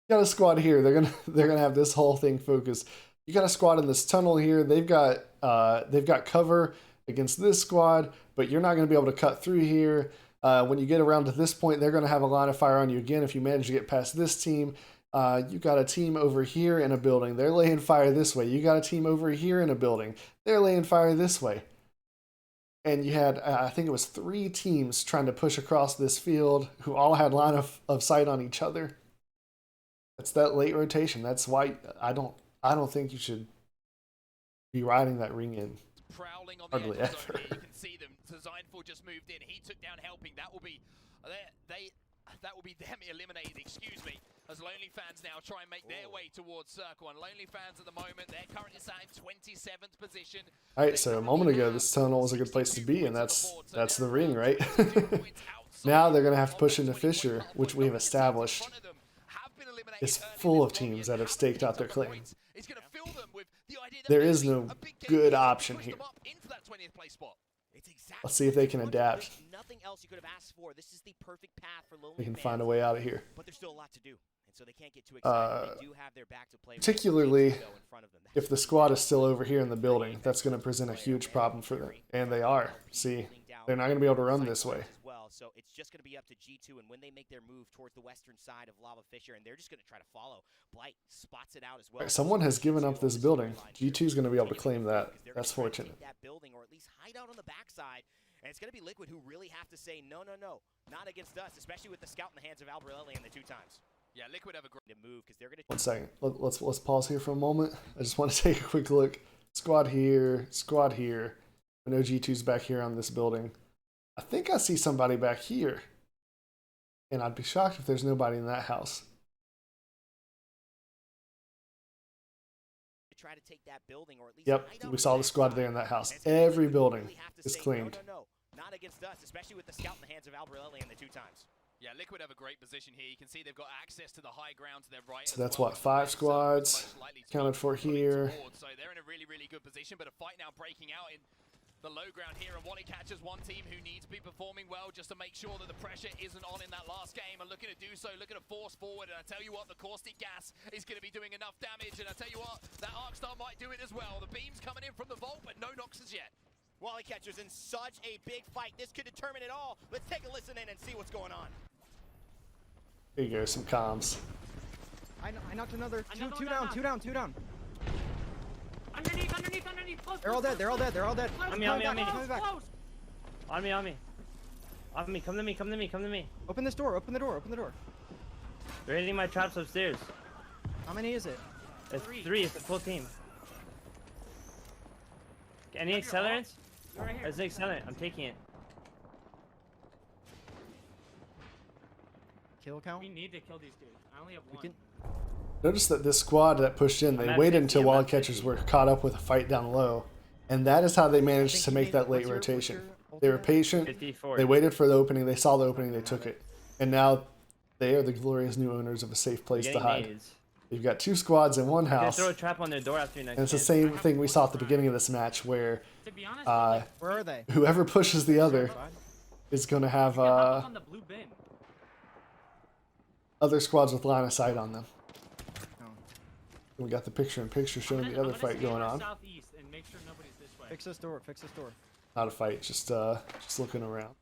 You got a squad here. They're gonna have this whole thing focused. You got a squad in this tunnel here. They've got cover against this squad, but you're not gonna be able to cut through here. When you get around to this point, they're going to have a line of fire on you again if you manage to get past this team. You got a team over here in a building. They're laying fire this way. You got a team over here in a building. They're laying fire this way. And you had, I think it was 3 teams trying to push across this field who all had line of sight on each other. That's that late rotation. That's why I don't think you should be riding that ring in. Prowling on the hardly edge ever. You can see them. Designful just moved in. He took down helping. That will be them eliminated. Excuse me. As Lonely Fans now try and make their way towards circle. And Lonely Fans at the moment, they're currently sat in 27th position. All right, so a moment ago, this tunnel was a good place to be, and that's the ring, right? Now they're gonna have to push into Fissure, which we've established is full of teams that have staked out their claim. There is no good option here. Let's see if they can adapt. Nothing else you could have asked for. This is the perfect path for Lonely They can Fans, find a way out of here. But there's still a lot to do, and so they can't get too excited. They do have their back to play. Particularly if the squad is still over here in the building, that's going to present a huge problem for them. And they are. See, they're not going to be able to run this way. So it's just going to be up to G2, and when they make their move towards the western side of Lava Fissure, and they're just going to try to follow. Blight spots it out as well. Right, someone has given up this building. G2 is going to be able to claim that. That's fortunate. That building, or at least hide out on the backside. And it's going to be Liquid who really have to say, no, not against us, especially with the scout in the hands of Albrelli and the 2 times. Yeah, Liquid have a great move because they're going to. 1 second. Let's pause here for a moment. I just want to take a quick look. Squad here. Squad here. I know G2's back here on this building. I think I see somebody back here. And I'd be shocked if there's nobody in that house. Try to take that building, or at least yep, we saw the squad there in that house. Every building is claimed. No, not against us, especially with the scout in the hands of Albrelli and the 2 times. Yeah, Liquid have a great position here. You can see they've got access to the high ground to their right. So that's what, 5 squads counted for here. So they're in a really, really good position, but a fight now breaking out in the low ground here, and Wally catches one team who needs to be performing well just to make sure that the pressure isn't on in that last game, and looking to do so, looking to force forward. And I tell you what, the caustic gas is going to be doing enough damage, and I tell you what, that Arcstar might do it as well. The beam's coming in from the vault, but no knocks as yet. Wally catchers in such a big fight. This could determine it all. Let's take a listen in and see what's going on. There you go, some comms. I knocked another. Two down. Underneath, close. They're all dead. On me. On me, come to me. Open this door. They're hitting my traps upstairs. How many is it? It's 3. It's a full team. Any accelerants? Right here. There's an accelerant. I'm taking it. Kill count? We need to kill these dudes. I only have We one. can. Notice that this squad that pushed in, I'm they at waited 50, until I'm at wild catchers 50. were caught up with a fight down low, and that is how they managed think to you make need- that late what's your rotation. They were ultimate? patient. 54. They waited for the opening. They saw the opening. They took it, and now they are the glorious new owners of a safe place to Getting hide. nades. You've got 2 squads in one You can house, throw a trap on their door after your next and it's the game. same thing we saw at the beginning of this match, where To be honest, Where are they? whoever pushes the other Side? is going to have on the blue bin. other squads with line of sight on them. Oh. We got the picture-in-picture showing the other fight going on. Southeast and make sure nobody's this way. Fix this door. Fix this door. Not a fight, just looking around.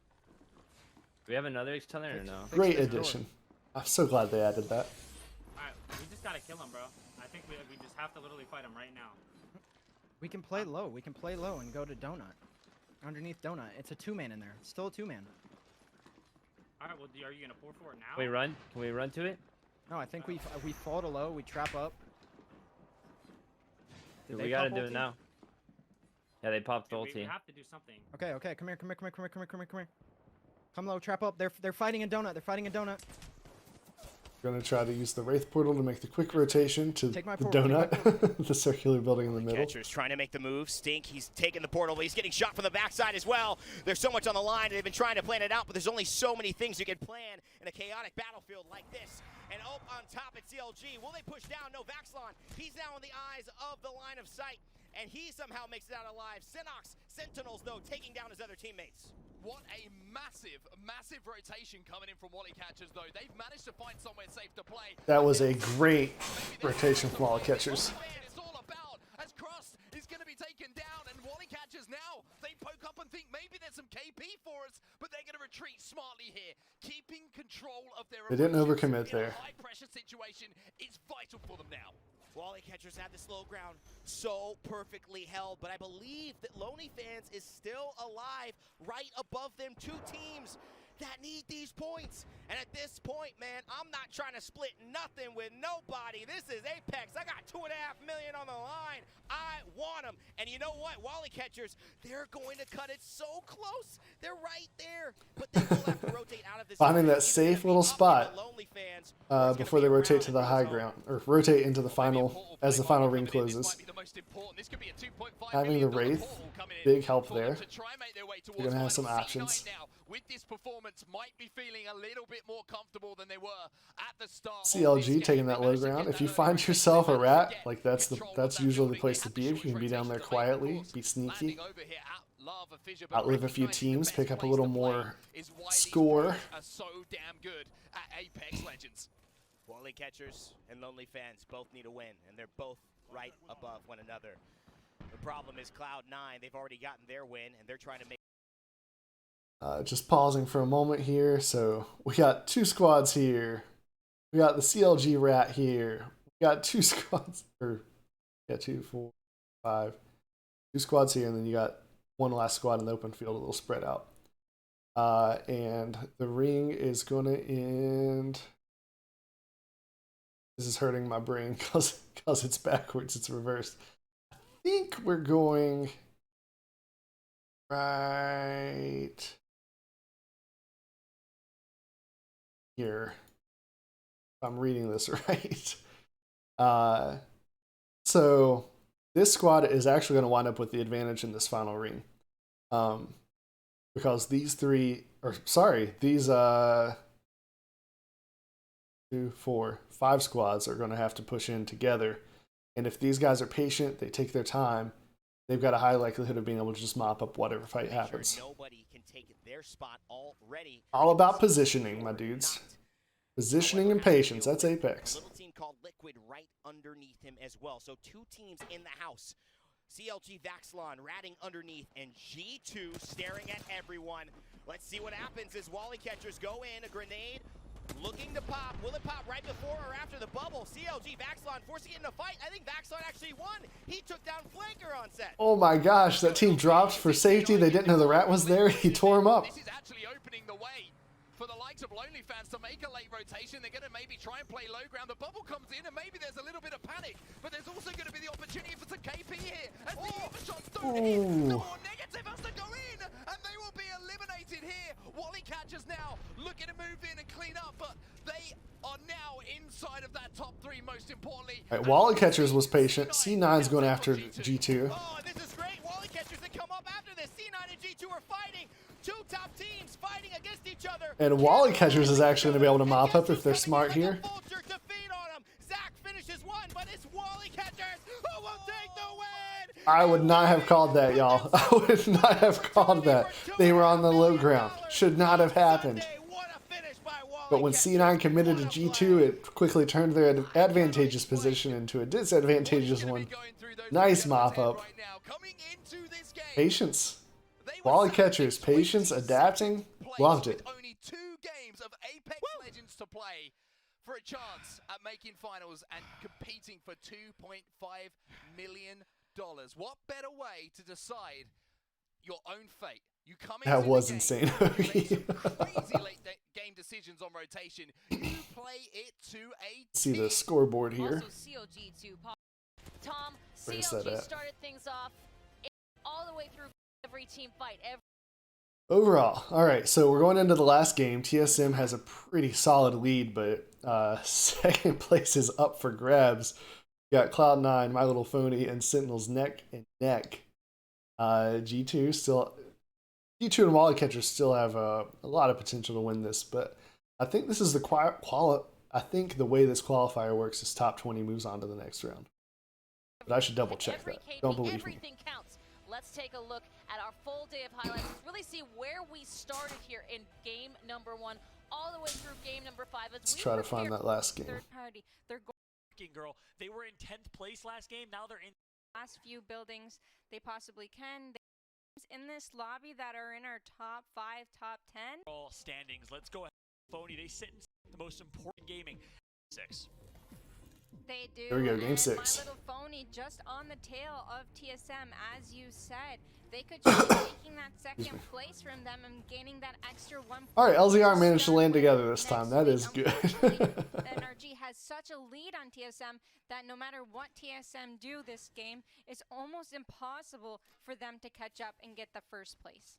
Do we have another accelerant or no? Fix Great this door. addition. I'm so glad they added that. Alright, we just gotta kill him, bro. I think we just have to literally fight him right now. We can play low. We can play low and go to donut. Underneath donut. It's a 2-man in there. It's still a 2-man. Alright, well, are you gonna pour for it now? Can we run? Can we run to it? No, I think we fall to low. We trap up. Did We they gotta pop do it ulti? now. Yeah, they popped We ulti. have to do something. Okay, okay. Come here. Come here. Come here. Come here. Come here. Come here. Come here. Come low. Trap up. They're fighting in donut. They're fighting in donut. Gonna try to use the Wraith Portal to make the quick rotation to Take my the portal, take my donut, the circular building in the middle. Catcher's trying to make the move. Stink, he's taking the portal, but he's getting shot from the backside as well. There's so much on the line. They've been trying to plan it out, but there's only so many things you can plan in a chaotic battlefield like this. And up on top at CLG, will they push down? No, Vaxlon, he's now in the eyes of the line of sight, and he somehow makes it out alive. Sinox, Sentinels, though, taking down his other teammates. What a massive rotation coming in from Wally Catchers, though. They've managed to find somewhere safe to play. That was a great rotation from Wally Catchers. It's all about as Cross is going to be taken down, and Wally Catchers now, they poke up and think maybe there's some KP for us, but they're going to retreat smartly here, keeping control of their They didn't approaches overcommit in there. a high-pressure situation is vital for them now. Wally Catchers had the slow ground so perfectly held, but I believe that Lonely Fans is still alive right above them. 2 teams that need these points. And at this point, man, I'm not trying to split nothing with nobody. This is Apex. I got $2.5 million on the line. I want them. And you know what? Wally Catchers, they're going to cut it so close. They're right there. But they will have to rotate out of this. Finding that Either safe gonna little be up spot on the Lonely Fans, or it's before gonna they be rotate around to the and high goes home. ground, or rotate into the final as the final ring closes. Having the Wraith, big help there. You're gonna have some options. With this performance, might be feeling a little bit more comfortable than they were at the start. CLG taking that low ground. If you find yourself a rat, like that's usually the place to be. If you can be down there quietly, be sneaky, outlive a few teams, pick up a little more score. So damn good at Apex Legends. Wally Catchers and Lonely Fans both need a win, and they're both right above one another. The problem is Cloud9. They've already gotten their win, and they're trying to make. Just pausing for a moment here. So we got 2 squads here. We got the CLG rat here. We got 2 squads, or yeah, 2, 4, 5. 2 squads here, and then you got one last squad in the open field, a little spread out. And the ring is going to end. This is hurting my brain because it's backwards, it's reversed. I think we're going right here. If I'm reading this right. So this squad is actually going to wind up with the advantage in this final ring. Because these 2, 4, 5 squads are going to have to push in together. And if these guys are patient, they take their time, they've got a high likelihood of being able to just mop up whatever fight happens. Nobody can take their spot already. All about positioning, my dudes. Positioning and patience, that's Apex. A little team called Liquid right underneath him as well. So 2 teams in the house. CLG Vaxlon ratting underneath, and G2 staring at everyone. Let's see what happens as Wally Catchers go in. A grenade looking to pop. Will it pop right before or after the bubble? CLG Vaxlon forcing it in a fight. I think Vaxlon actually won. He took down Flanker on set. Oh my gosh, that team dropped for safety. They didn't know the rat was there. He tore him up. This is actually opening the way for the likes of Lonely Fans to make a late rotation. They're going to maybe try and play low ground. The bubble comes in and maybe there's a little bit of panic, but there's also going to be the opportunity for some KP here. As the even shots don't hit, the more negative has to go in, and they will be eliminated here. Wally Catchers now looking to move in and clean up, but they are now inside of that top 3, most importantly. All right, Wally Catchers was patient. C9's going after G2. Oh, this is great. Wally Catchers that come up after this. C9 and G2 are fighting. 2 top teams fighting against each other. And Wally Catchers is actually going to be able to mop up if they're smart here. Zach finishes 1, but it's Wally Catchers who will take the win. I would not have called that, y'all. I would not have called that. They were on the low ground. Should not have happened. But when C9 committed to G2, it quickly turned their advantageous position into a disadvantageous one. Nice mop up. Patience. Wally Catchers, patience, adapting. Loved it. Only 2 games of Apex Legends to play for a chance at making finals and competing for $2.5 million. What better way to decide your own fate? You come into That was the game, insane. you make some crazy late game decisions on rotation. You play it to a See the scoreboard here. Also, CLG2. Tom, Where's that CLG at? started things off all the way through every team fight. Overall, all right, so we're going into the last game. TSM has a pretty solid lead, but second place is up for grabs. We got Cloud9, My Little Phony, and Sentinels neck and neck. G2 and Wally Catchers still have a lot of potential to win this, but I think this is the I think the way this qualifier works is top 20 moves on to the next round. But I should double check that. Don't believe me. Everything counts. Let's take a look at our full day of highlights. Let's really see where we started here in game number 1, all the way through game number 5. Let's try to find that last game. Third party. They're Girl, they were in 10th place last game. Now they're in last few buildings they possibly can. In this lobby that are in our top 5, top 10. all standings. Let's go ahead. Phony, they sit in the most important gaming. 6. They do. Here we go, game and 6. My Little Phony just on the tail of TSM, as you said. They could just be taking that second place from them and gaining that extra 1 point. All right, LZR managed to land together this time. That is good. NRG has such a lead on TSM that no matter what TSM do this game, it's almost impossible for them to catch up and get the first place.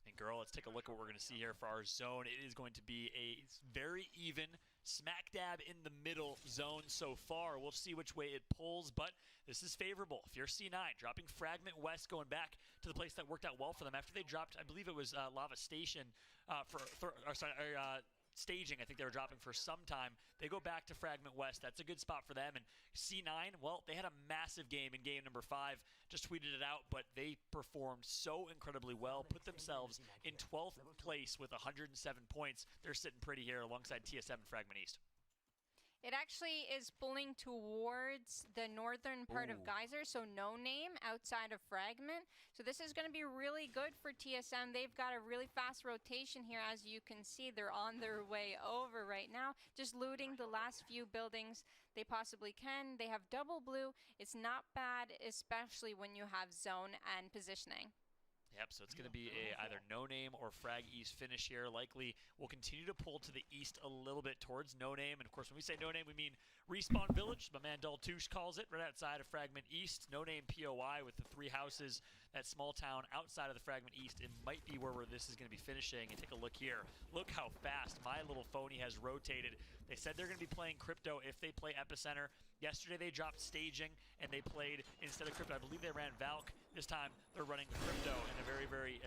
And girl, let's take a look at what we're going to see here for our zone. It is going to be a very even, smack dab in the middle zone so far. We'll see which way it pulls, but this is favorable. If you're C9, dropping Fragment West, going back to the place that worked out well for them after they dropped, I believe it was Lava Station staging. I think they were dropping for some time. They go back to Fragment West. That's a good spot for them. And C9, well, they had a massive game in game number 5. Just tweeted it out, but they performed so incredibly well, put themselves in 12th place with 107 points. They're sitting pretty here alongside TSM and Fragment East. It actually is pulling towards the northern part of Geyser, so no name outside of Fragment. So this is going to be really good for TSM. They've got a really fast rotation here. As you can see, they're on their way over right now, just looting the last few buildings they possibly can. They have double blue. It's not bad, especially when you have zone and positioning. Yep, so it's going to be a either No Name or Frag East finish here. Likely we'll continue to pull to the east a little bit towards No Name. And of course, when we say No Name, we mean Respawn Village. My man Daltouche calls it, right outside of Fragment East. No Name POI with the 3 houses, that small town outside of the Fragment East. It might be where this is going to be finishing. And take a look here. Look how fast My Little Phony has rotated. They said they're going to be playing Crypto if they play Epicenter. Yesterday they dropped Staging and they played, instead of Crypto, I believe they ran Valk. This time they're running Crypto and a very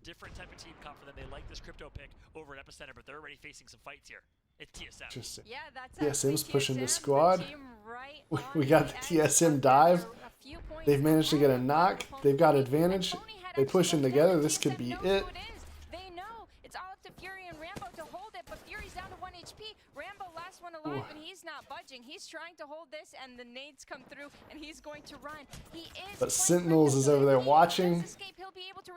different type of team comp for them. They like this Crypto pick over at Epicenter, but they're already facing some fights here. It's TSM. Interesting. Yeah, that's TSM's pushing the TSM, squad. team right We on got the the edge TSM of dive. a few points They've managed to get a knock. They've got advantage. Phony had They actually push in looked together. down. This could be TSM knows it. who is. They know. It's all up to Fury and Rambo to hold it, but Fury's down to 1 HP. Rambo last one alive, and he's not budging. He's trying to hold this, and the nades come through, and he's going to run. He is. But Sentinels is over there watching,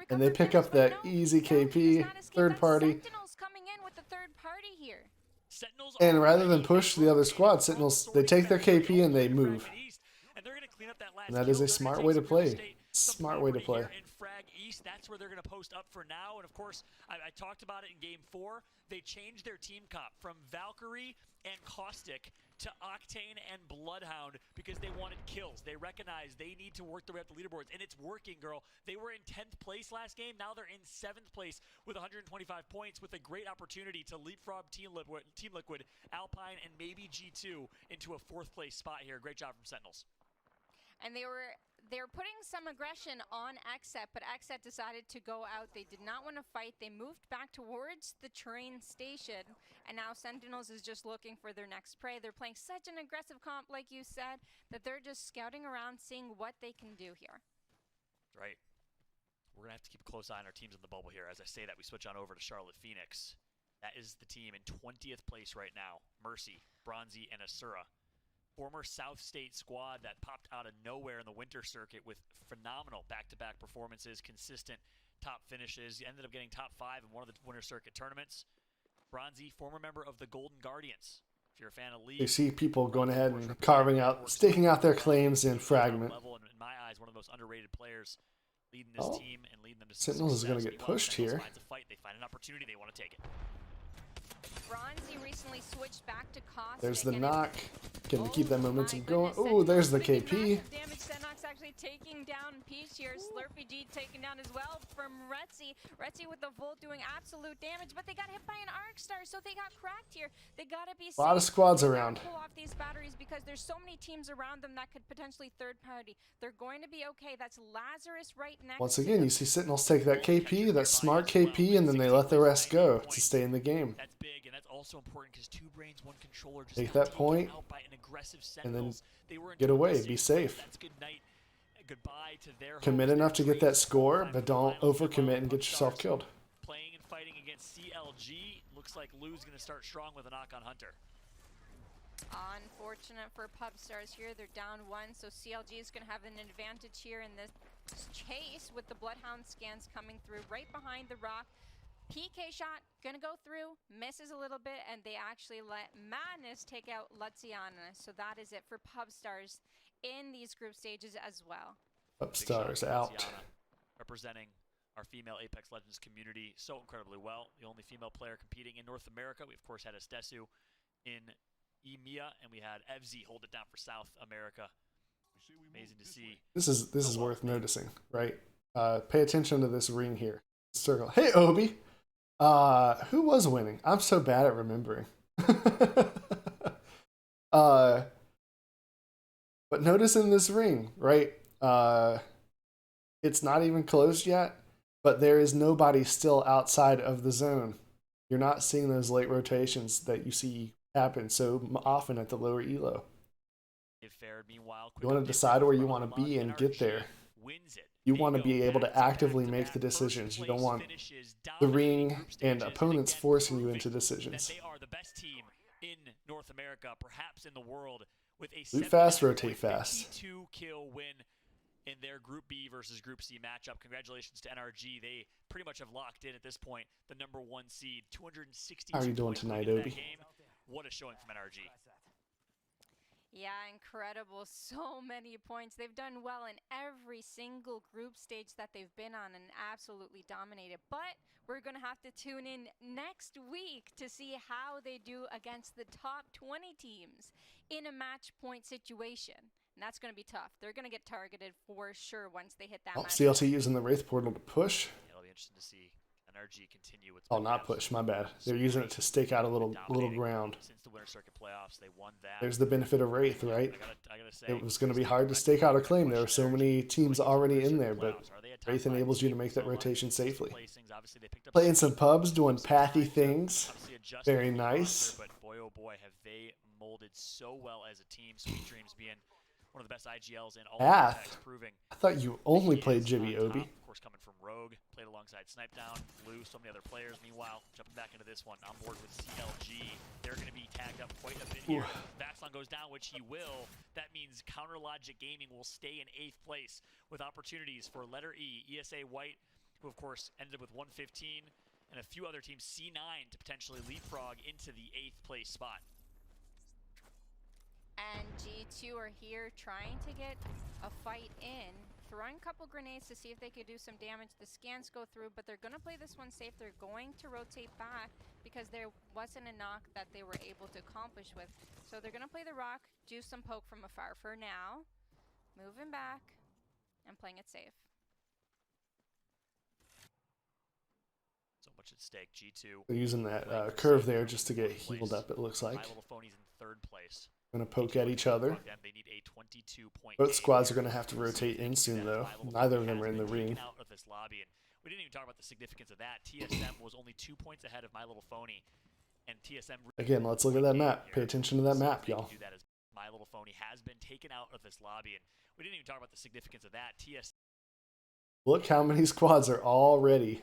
and they pick up that easy KP, third party. Sentinels coming in with the third party here. Sentinels And rather than push the other squad, Sentinels, they take their KP and they move. And they're going to clean up that last And that is kill. a They're smart gonna way take to some real play. estate, some Smart way to property play. here in Frag East. East, that's where they're going to post up for now. And of course, I talked about it in Game 4. They changed their team comp from Valkyrie and Caustic to Octane and Bloodhound because they wanted kills. They recognized they need to work their way up the leaderboards, and it's working, girl. They were in 10th place last game. Now they're in 7th place with 125 points with a great opportunity to leapfrog Team Liquid, Alpine, and maybe G2 into a 4th place spot here. Great job from Sentinels. And they're putting some aggression on XSET, but XSET decided to go out. They did not want to fight. They moved back towards the train station, and now Sentinels is just looking for their next prey. They're playing such an aggressive comp, like you said, that they're just scouting around, seeing what they can do here. Right. We're going to have to keep a close eye on our teams in the bubble here. As I say that, we switch on over to Charlotte Phoenix. That is the team in 20th place right now. Mercy, Bronzy, and Asura. Former South State squad that popped out of nowhere in the winter circuit with phenomenal back-to-back performances, consistent top finishes. Ended up getting top 5 in one of the winter circuit tournaments. Bronzy, former member of the Golden Guardians. If you're a fan of League, You see people going ahead and carving out, staking out their claims in Fragment. Level, and in my eyes, one of the most underrated players leading this team and leading them to Sentinels is going to get pushed here. Finds a fight, they find an opportunity, they want to take it. Bronzy recently switched back to Caustic. There's the knock. Can keep that momentum going. Oh, there's the KP. Damage. Sennox actually taking down Peach here. Slurpy G taken down as well from Retzi. Retzi with the Volt doing absolute damage, but they got hit by an Arc Star, so they got cracked here. They gotta be safe. A lot of squads around. Pull off these batteries because there's so many teams around them that could potentially third party. They're going to be okay. That's Lazarus right next. Once again, you see Sentinels take that KP, that smart KP, and then they let the rest go to stay in the game. That's big, and that's also important because 2 brains, 1 controller. Just take that point, out by an aggressive and then they were get away. Be safe. That's good night. Goodbye to their commit enough to get that score, but don't overcommit and get yourself killed. Playing and fighting against CLG. Looks like Lou's going to start strong with a knock on Hunter. Unfortunate for Pubstars here. They're down 1, so CLG is going to have an advantage here in this chase with the Bloodhound scans coming through right behind the rock. PK shot, gonna go through, misses a little bit, and they actually let Madness take out Luciana. So that is it for Pubstars in these group stages as well. Pubstars out. Luciana, representing our female Apex Legends community so incredibly well. The only female player competing in North America. We, of course, had Estesu in EMEA, and we had Evzy hold it down for South America. Amazing to see. This is worth noticing, right? Pay attention to this ring here. Circle. Hey, Obi. Who was winning? I'm so bad at remembering. But notice in this ring, right? It's not even closed yet, but there is nobody still outside of the zone. You're not seeing those late rotations that you see happen so often at the lower elo. You want to decide where you want to be and get there. You want to be able to actively make the decisions. You don't want the ring and opponents forcing you into decisions. They are the best team in North America, perhaps in the world, with a loot fast, rotate fast. 52-kill win in their Group B versus Group C matchup. Congratulations to NRG. They pretty much have locked in at this point the #1 seed. 260. How are you doing tonight, Obi? What a showing from NRG. Yeah, incredible. So many points. They've done well in every single group stage that they've been on and absolutely dominated. But we're going to have to tune in next week to see how they do against the top 20 teams in a match point situation. And that's going to be tough. They're going to get targeted for sure once they hit that match. CLT using the Wraith Portal to push. It'll be interesting to see NRG continue with. Oh, not push. My bad. They're using it to stake out a little ground. Since the Winter Circuit playoffs, they won that. There's the benefit of Wraith, right? I gotta say, it was going to be hard to stake out a claim. There were so many teams already in there, but Wraith enables you to make that rotation safely. Playing some pubs, doing pathy things. Very nice. But boy, oh boy, have they molded so well as a team. Sweet Dreams being one of the best IGLs in all of Apex, proving. I thought you only played Jibby, Obi. Of course, coming from Rogue, played alongside Snipedown, Blue, so many other players. Meanwhile, jumping back into this one, on board with CLG. They're going to be tagged up quite a bit here. Vaxlon goes down, which he will. That means Counter Logic Gaming will stay in 8th place with opportunities for letter E, ESA White, who of course ended up with 115, and a few other teams, C9, to potentially leapfrog into the 8th place spot. And G2 are here trying to get a fight in throwing a couple grenades to see if they could do some damage. The scans go through, but they're going to play this one safe. They're going to rotate back because there wasn't a knock that they were able to accomplish with. So they're going to play the rock, do some poke from afar for now, moving back and playing it safe. So much at stake. G2. They're using that curve there just to get healed up, it looks like. My Little Phony's in third place. Going to poke at each other. They need a 22-point Both squads are going to have to rotate in soon, though. Neither of them are in the ring. Out of this lobby, and we didn't even talk about the significance of that. TSM was only 2 points ahead of My Little Phony, and TSM. Again, let's look at that map. Pay attention to that map, y'all. Do that as My Little Phony has been taken out of this lobby, and we didn't even talk about the significance of that. Look how many squads are already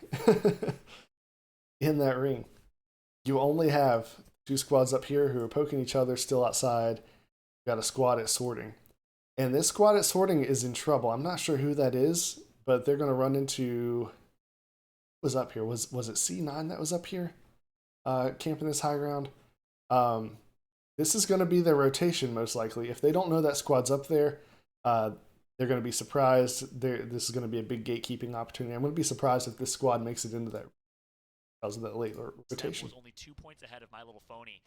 in that ring. You only have 2 squads up here who are poking each other still outside. You got a squad at sorting. And this squad at sorting is in trouble. I'm not sure who that is, but they're going to run into... What was up here? Was it C9 that was up here? Camping this high ground? This is going to be their rotation, most likely. If they don't know that squad's up there, they're going to be surprised. This is going to be a big gatekeeping opportunity. I'm going to be surprised if this squad makes it into that because of that late rotation. Was only 2 points ahead of My Little Phony,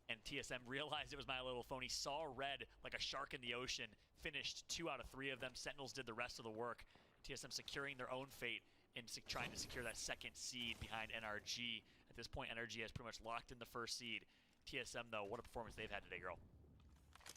and TSM realized it was My Little Phony, saw red like a shark in the ocean, finished 2 out of 3 of them. Sentinels did the rest of the work. TSM securing their own fate in trying to secure that second seed behind NRG. At this point, NRG has pretty much locked in the first seed. TSM, though, what a performance they've had today, girl.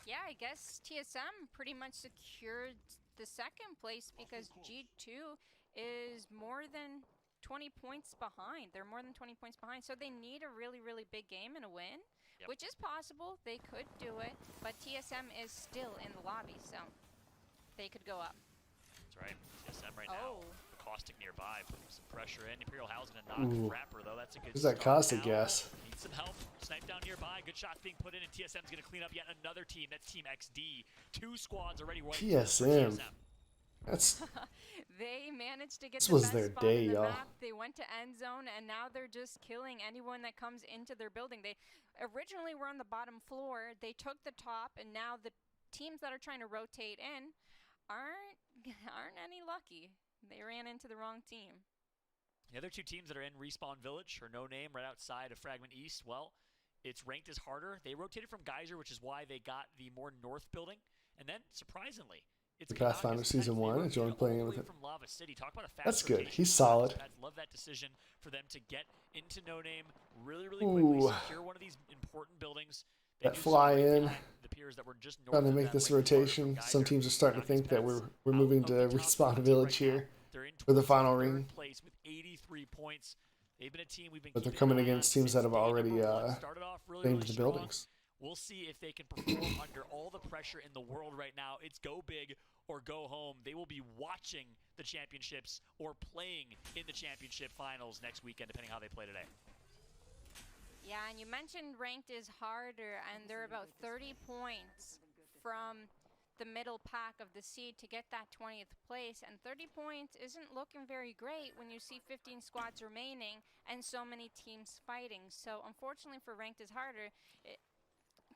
Yeah, I guess TSM pretty much secured the second place because G2 is more than 20 points behind. They're more than 20 points behind, so they need a really, really big game and a win, which is possible. They could do it, but TSM is still in the lobby, so they could go up. That's right. TSM right now. The Caustic nearby, putting some pressure in. Imperial How's going to knock Rapper, though. That's a good start. Who's that Caustic gas? Needs some help. Snipe down nearby. Good shots being put in, and TSM's going to clean up yet another team. That's Team XD. 2 squads already. TSM. That's... They managed to get this the was best their spot day, in the y'all. map. They went to end zone, and now they're just killing anyone that comes into their building. They originally were on the bottom floor. They took the top, and now the teams that are trying to rotate in aren't any lucky. They ran into the wrong team. The other 2 teams that are in Respawn Village or No Name right outside of Fragment East, well, it's ranked as harder. They rotated from Geyser, which is why they got the more north building. And then, surprisingly, it's the Pathfinder Season 1. Enjoying playing with it. From Lava City. Talk about a fast That's good. rotation. He's solid. Love that decision for them to get into No Name really, really quickly. Secure one of these important buildings. That fly in. The peers that were just trying to make this rotation. Some teams are starting to think that we're moving to Respawn Village here for the final ring. Place with 83 points. They've been a team we've been but they're coming against teams that have already named the buildings. We'll see if they can perform under all the pressure in the world right now. It's go big or go home. They will be watching the championships or playing in the championship finals next weekend, depending how they play today. Yeah, and you mentioned ranked is harder, and they're about 30 points from the middle pack of the seed to get that 20th place, and 30 points isn't looking very great when you see 15 squads remaining and so many teams fighting. So unfortunately for ranked is harder,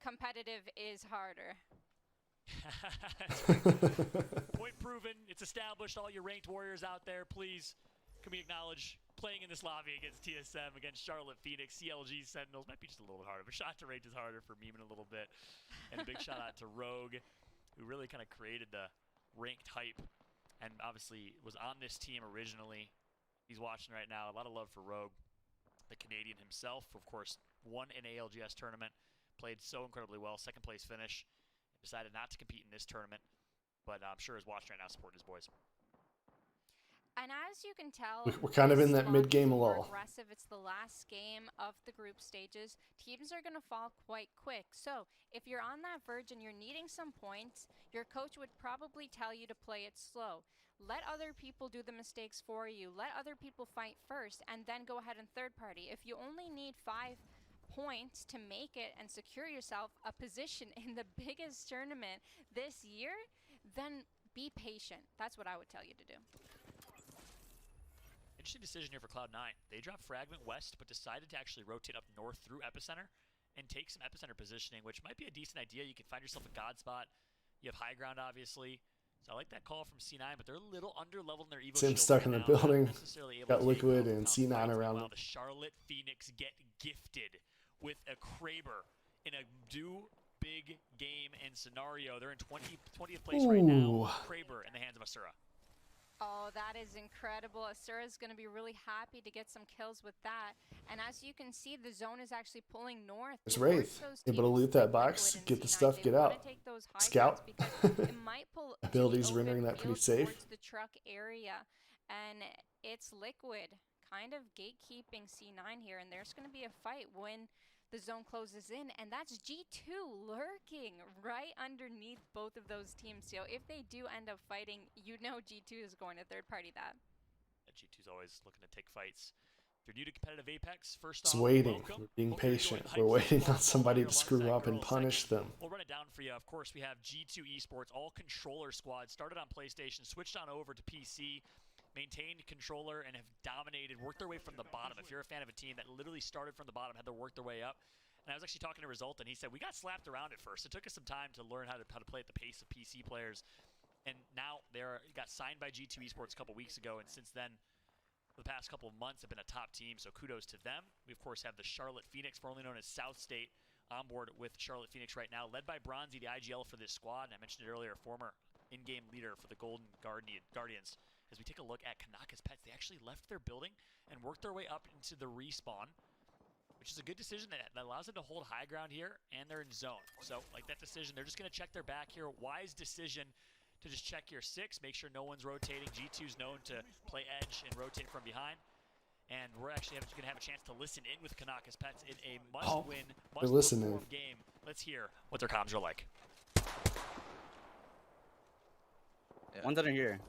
competitive is harder. Point proven. It's established. All your ranked warriors out there, please, can we acknowledge playing in this lobby against TSM, against Charlotte Phoenix, CLG Sentinels might be just a little bit harder, but shot to ranked is harder for Meeman a little bit. And a big shout out to Rogue, who really kind of created the ranked hype and obviously was on this team originally. He's watching right now. A lot of love for Rogue, the Canadian himself. Of course, won an ALGS tournament, played so incredibly well, second place finish, decided not to compete in this tournament, but I'm sure is watching right now supporting his boys. And as you can tell, we're kind of in that mid-game lull. Aggressive. It's the last game of the group stages. Teams are going to fall quite quick. So if you're on that verge and you're needing some points, your coach would probably tell you to play it slow. Let other people do the mistakes for you. Let other people fight first, and then go ahead and third party. If you only need 5 points to make it and secure yourself a position in the biggest tournament this year, then be patient. That's what I would tell you to do. Interesting decision here for Cloud9. They dropped Fragment West, but decided to actually rotate up north through Epicenter and take some Epicenter positioning, which might be a decent idea. You can find yourself a God spot. You have high ground, obviously. So I like that call from C9, but they're a little under-leveled in their Evo Sim shield stuck right in the now, building. not necessarily able Got to take Liquid over and tough C9 fights. around Meanwhile, them. the Charlotte Phoenix get gifted with a Kraber in a big game and scenario. They're in 20th place right now. Kraber in the hands of Asura. Oh, that is incredible. Asura is going to be really happy to get some kills with that. And as you can see, the zone is actually pulling north. There's Wraith. Able to loot that box, get the stuff, get out. Scout. It might pull Abilities rendering that pretty safe. The truck area. And it's Liquid kind of gatekeeping C9 here. And there's going to be a fight when the zone closes in, and that's G2 lurking right underneath both of those teams. So if they do end up fighting, you know G2 is going to third party that. G2's always looking to take fights. If you're new to competitive Apex, first Just off, waiting. welcome. We're being patient. We're waiting on somebody to screw up and punish them. We'll run it down for you. Of course, we have G2 Esports, all controller squad, started on PlayStation, switched on over to PC, maintained controller, and have dominated, worked their way from the bottom. If you're a fan of a team that literally started from the bottom, had to work their way up. And I was actually talking to Result, and he said, we got slapped around at first. It took us some time to learn how to play at the pace of PC players. And now they got signed by G2 Esports a couple weeks ago, and since then, for the past couple of months, have been a top team, so kudos to them. We, of course, have the Charlotte Phoenix, formerly known as South State, on board with Charlotte Phoenix right now, led by Bronzy, the IGL for this squad. And I mentioned it earlier, former in-game leader for the Golden Guardians. As we take a look at Kanaka's Pets, they actually left their building and worked their way up into the respawn, which is a good decision that allows them to hold high ground here, and they're in zone. So, like that decision, they're just going to check their back here. Wise decision to just check your 6, make sure no one's rotating. G2's known to play edge and rotate from behind. And we're actually going to have a chance to listen in with Kanaka's Pets in a must-win, must-perform game. Let's hear what their comms are like. Yeah. One's under here.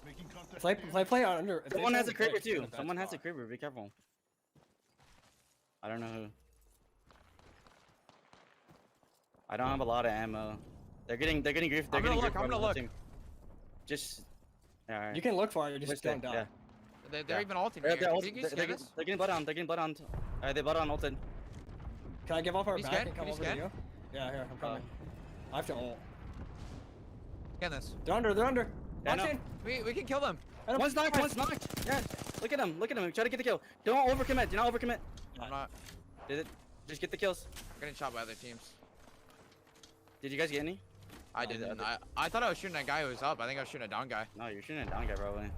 Play under. Someone has a Kraber too. Someone has a Kraber. Be careful. I don't know who. I don't have a lot of ammo. They're getting grief. I'm gonna look. Just. Right. You can look for it. You're just going down. Yeah. They're even ulting. They're getting blood on. They're getting blood on. They blood on ulted. Can I give off our back scan? and come Can you over scan? to you? Yeah, here I'm coming. I have to ult. Scan this. They're under. Yeah, no. We can kill them. One's knocked. Yeah. Look at him. Try to get the kill. Don't overcommit. Do not overcommit. I'm not. Did it? Just get the kills. I'm getting shot by other teams. Did you guys get any? I didn't. I thought I was shooting a guy who was up. I think I was shooting a down guy. No, you're shooting a down guy probably.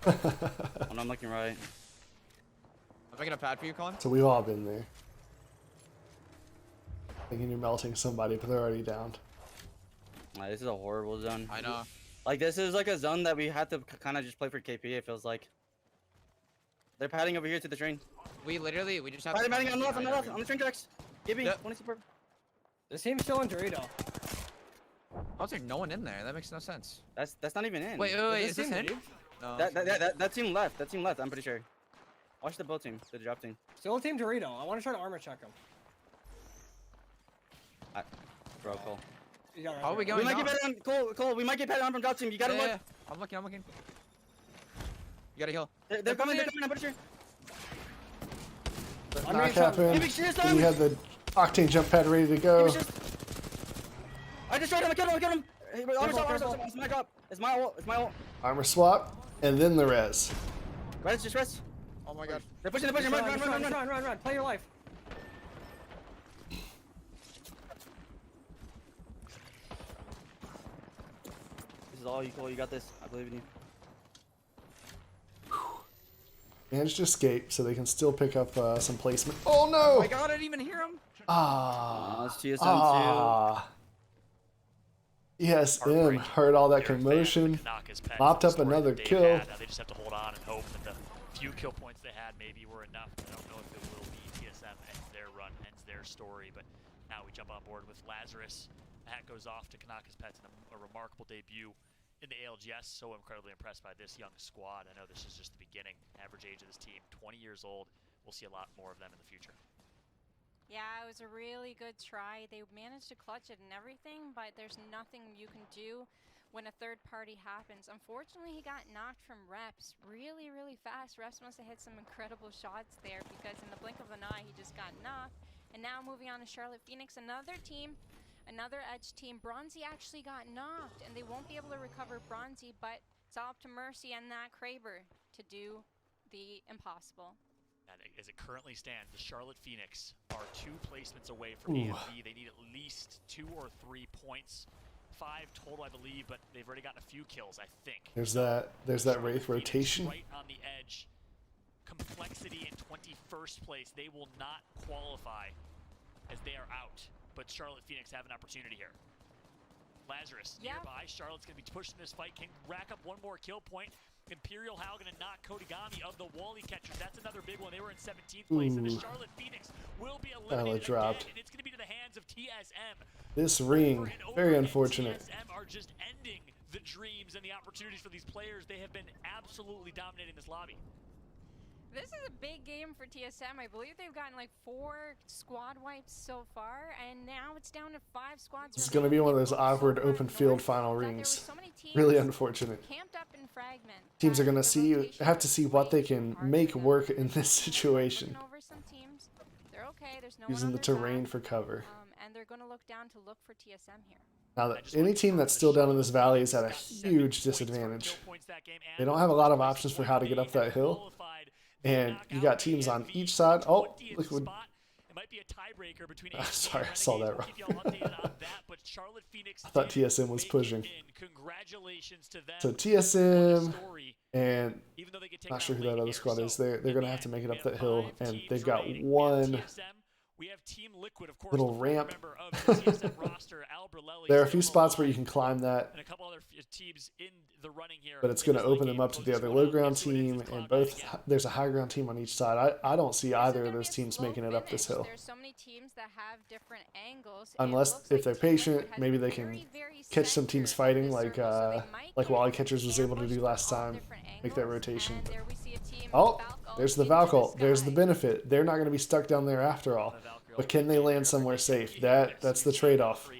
Yeah. I'm looking right. I'm making a pad for you, Colin. So we've all been there. Thinking you're melting somebody, but they're already downed. This is a horrible zone. I know. Like, this is like a zone that we had to kind of just play for KP, it feels like. They're padding over here to the train. We just have to... Padding on the left, on the train tracks. Gibby, Yep. 20 super. This team's still in Dorito. How's there no one in there? That makes no sense. That's not even in. Wait, is this in? No. That team left. That team left, I'm pretty sure. Watch the boat team, the drop team. Still Team Dorito. I want to try to armor check him. Bro, Cole. How are we going? We might get better on Cole. We might get better on from drop team. You gotta look. Yeah. I'm looking. You gotta heal. They're coming. I'm pretty sure. Knock happened. We had the Octane jump pad ready to go. I destroyed him. I killed him. Hey, it's my job. It's my ult. Armor swap, and then the res. Just rest. Oh my god. They're pushing. Run. Play your life. This is all you, Cole. You got this. I believe in you. Managed to escape, so they can still pick up some placement. Oh no! Oh my god, I didn't even hear him. That's TSM2. ESM heard all that commotion, mopped up another kill. Now they just have to hold on and hope that the few kill points they had maybe were enough. I don't know if it will be. TSM ends their run, ends their story, but now we jump on board with Lazarus. The hat goes off to Kanaka's Pets in a remarkable debut in the ALGS. So incredibly impressed by this young squad. I know this is just the beginning. Average age of this team, 20 years old. We'll see a lot more of them in the future. Yeah, it was a really good try. They managed to clutch it and everything, but there's nothing you can do when a third party happens. Unfortunately, he got knocked from Reps really, really fast. Reps must have hit some incredible shots there because in the blink of an eye, he just got knocked. And now moving on to Charlotte Phoenix, another team another Edge team. Bronzy actually got knocked, and they won't be able to recover Bronzy, but it's all up to Mercy and that Kraber to do the impossible. And as it currently stands, the Charlotte Phoenix are 2 placements away from AMV. They need at least 2 or 3 points. 5 total, I believe, but they've already gotten a few kills, I think. There's that Wraith rotation. Right on the edge. Complexity in 21st place. They will not qualify as they are out, but Charlotte Phoenix have an opportunity here. Lazarus nearby. Charlotte's going to be pushing this fight. Can rack up 1 more kill point. Imperial Hal going to knock Kodigami of the Wally catchers. That's another big one. They were in 17th place, and the Charlotte Phoenix will be eliminated again, and it's going to be to the hands of TSM. This ring, very unfortunate. TSM are just ending the dreams and the opportunities for these players. They have been absolutely dominating this lobby. This is a big game for TSM. I believe they've gotten like 4 squad wipes so far, and now it's down to 5 squads. This is going to be one of those awkward open field final rings. Really unfortunate. Camped up in Fragment. Teams are going to have to see what they can make work in this situation. Over some teams. They're okay. There's no using the terrain for cover. And they're going to look down to look for TSM here. Now, any team that's still down in this valley is at a huge disadvantage. They don't have a lot of options for how to get up that hill. And you got teams on each side. Oh, Liquid. It might be a tiebreaker between sorry, I saw that wrong. I thought TSM was pushing. Congratulations to them. So TSM and not sure who that other squad is. They're gonna have to make it up that hill, and they've got one little ramp. There are a few spots where you can climb that, and a couple other teams in the running here. But it's going to open them up to the other low ground team, and there's a high ground team on each side. I don't see either of those teams making it up this hill. There's so many teams that have different angles. Unless if they're patient, maybe they can catch some teams fighting like Wally Catchers was able to do last time, make that rotation. Oh, there's the Valkyl. There's the benefit. They're not going to be stuck down there after all. But can they land somewhere safe? That's the trade-off.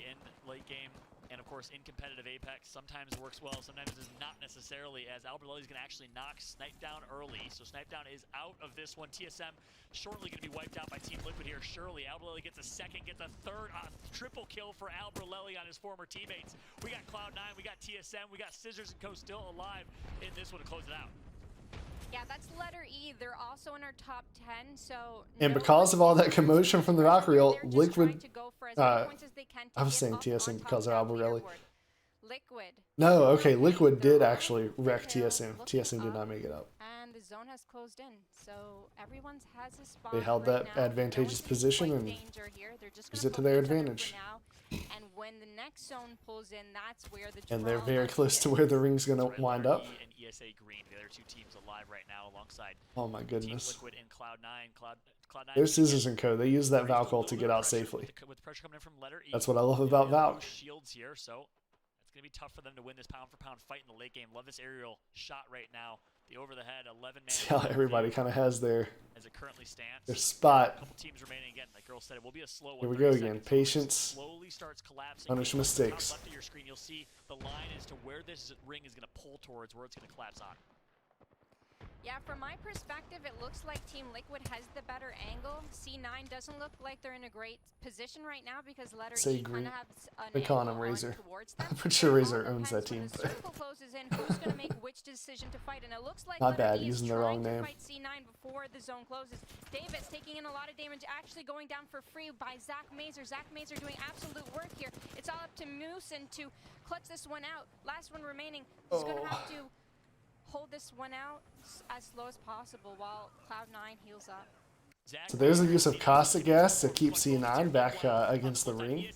In competitive Apex, sometimes it works well, sometimes it's not necessarily, as Albertelli's going to actually knock Snipe down early. So Snipe down is out of this one. TSM shortly going to be wiped out by Team Liquid here. Surely Albertelli gets a second, gets a third, triple kill for Albertelli on his former teammates. We got Cloud9, we got TSM, we got Scissors and Co still alive in this one to close it out. Yeah, that's letter E. They're also in our top 10, so... And because of all that commotion from the Valkyrie, Liquid... I was saying TSM because of Albertelli. Liquid. No, okay, Liquid did actually wreck TSM. TSM did not make it up. And the zone has closed in, so everyone has a spot. They held that advantageous position and used it to their advantage. And when the next zone pulls in, that's where the and they're very close to where the ring's going to wind up. And ESA Green, the other 2 teams alive right now alongside oh my goodness. Team Liquid and Cloud9. There's Scissors and Co. They use that Valkyl to get out safely. With pressure coming in from letter E. That's what I love about Valk. Shields here, so it's going to be tough for them to win this pound for pound fight in the late game. Love this aerial shot right now. The over the head 11 man. See how everybody kind of has their spot. A couple teams remaining again. Like girl said, it will be a slow one. Here we go again. Patience. Slowly starts collapsing. Punish mistakes. Left of your screen, you'll see the line as to where this ring is going to pull towards, where it's going to collapse on. Yeah, from my perspective, it looks like Team Liquid has the better angle. C9 doesn't look like they're in a great position right now because letter E kind of has an angle Razor. towards them. I'm pretty sure Razor owns that team. When the circle closes in, who's going to make which decision to fight? And it looks like not bad, E using the wrong name. Fight C9 before the zone closes. Davis taking in a lot of damage, actually going down for free by Zach Mazer. Zach Mazer doing absolute work here. It's all up to Moosin to clutch this one out. Last one remaining. He's going to have to hold this one out as slow as possible while Cloud9 heals up. So there's the use of caustic gas to keep C9 back against the ring.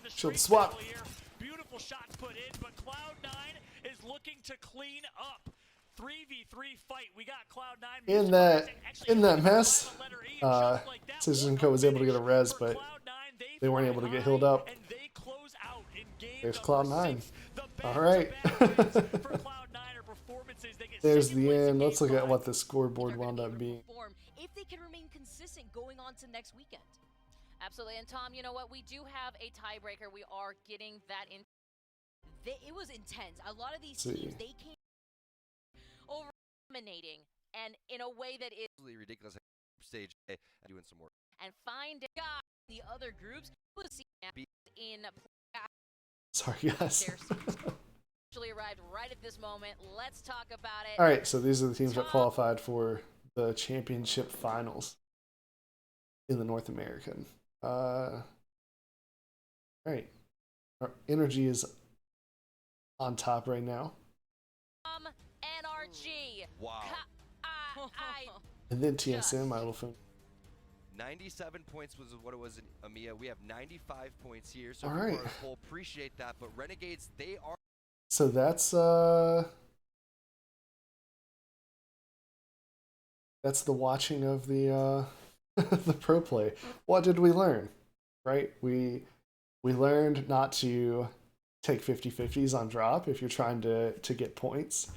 Shield swap. Beautiful shots put in, but Cloud9 is looking to clean up. 3v3 fight. We got Cloud9 in that mess. Scissors and Co was able to get a res, but they weren't able to get healed up. There's Cloud9. All right. There's the end. Let's look at what the scoreboard wound up being. If they can remain consistent going on to next weekend. Absolutely. And Tom, you know what? We do have a tiebreaker. We are getting that in. It was intense. A lot of these teams, they came over dominating and in a way that is ridiculous. stage and doing some work. And find out the other groups who see in Sorry, guys. actually arrived right at this moment. Let's talk about it. All right, so these are the teams that qualified for the championship finals in the North American. All right, our energy is on top right now. NRG. Wow. And then TSM, my little phone. 97 points was what it was in EMEA. We have 95 points here, so all right. We'll appreciate that. But Renegades, they are. So that's the watching of the the pro play. What did we learn? Right? We learned not to take 50-50s on drop if you're trying to get points.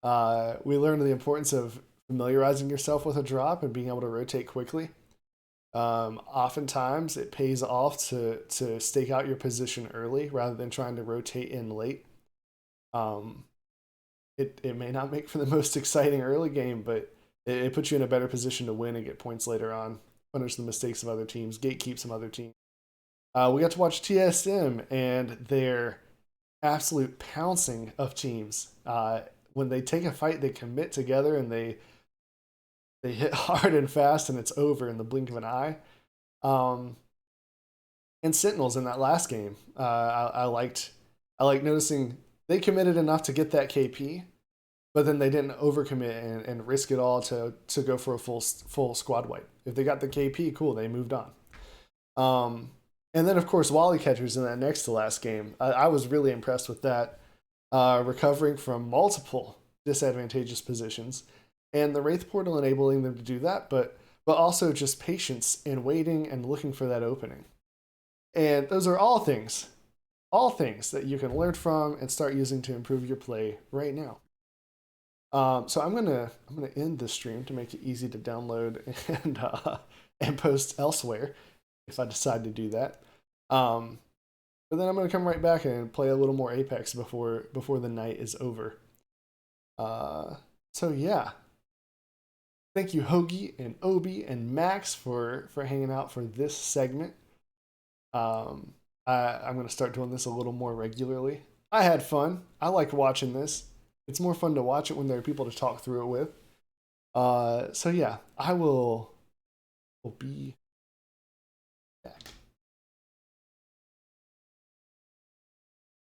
We learned the importance of familiarizing yourself with a drop and being able to rotate quickly. Oftentimes it pays off to stake out your position early rather than trying to rotate in late. It may not make for the most exciting early game, but it puts you in a better position to win and get points later on, punish the mistakes of other teams, gatekeep some other teams. We got to watch TSM and their absolute pouncing of teams. When they take a fight, they commit together and they hit hard and fast, and it's over in the blink of an eye. And Sentinels in that last game, I liked noticing they committed enough to get that KP, but then they didn't overcommit and risk it all to go for a full squad wipe. If they got the KP, cool, they moved on. And then of course Wally Catchers in that next to last game, I was really impressed with that, recovering from multiple disadvantageous positions. And the Wraith Portal enabling them to do that, but also just patience and waiting and looking for that opening. And those are all things that you can learn from and start using to improve your play right now. So I'm gonna end this stream to make it easy to download and post elsewhere if I decide to do that. But then I'm gonna come right back and play a little more Apex before the night is over. So yeah. Thank you, Hoagie and Obi and Max for hanging out for this segment. I'm going to start doing this a little more regularly. I had fun. I like watching this. It's more fun to watch it when there are people to talk through it with. So yeah, I will be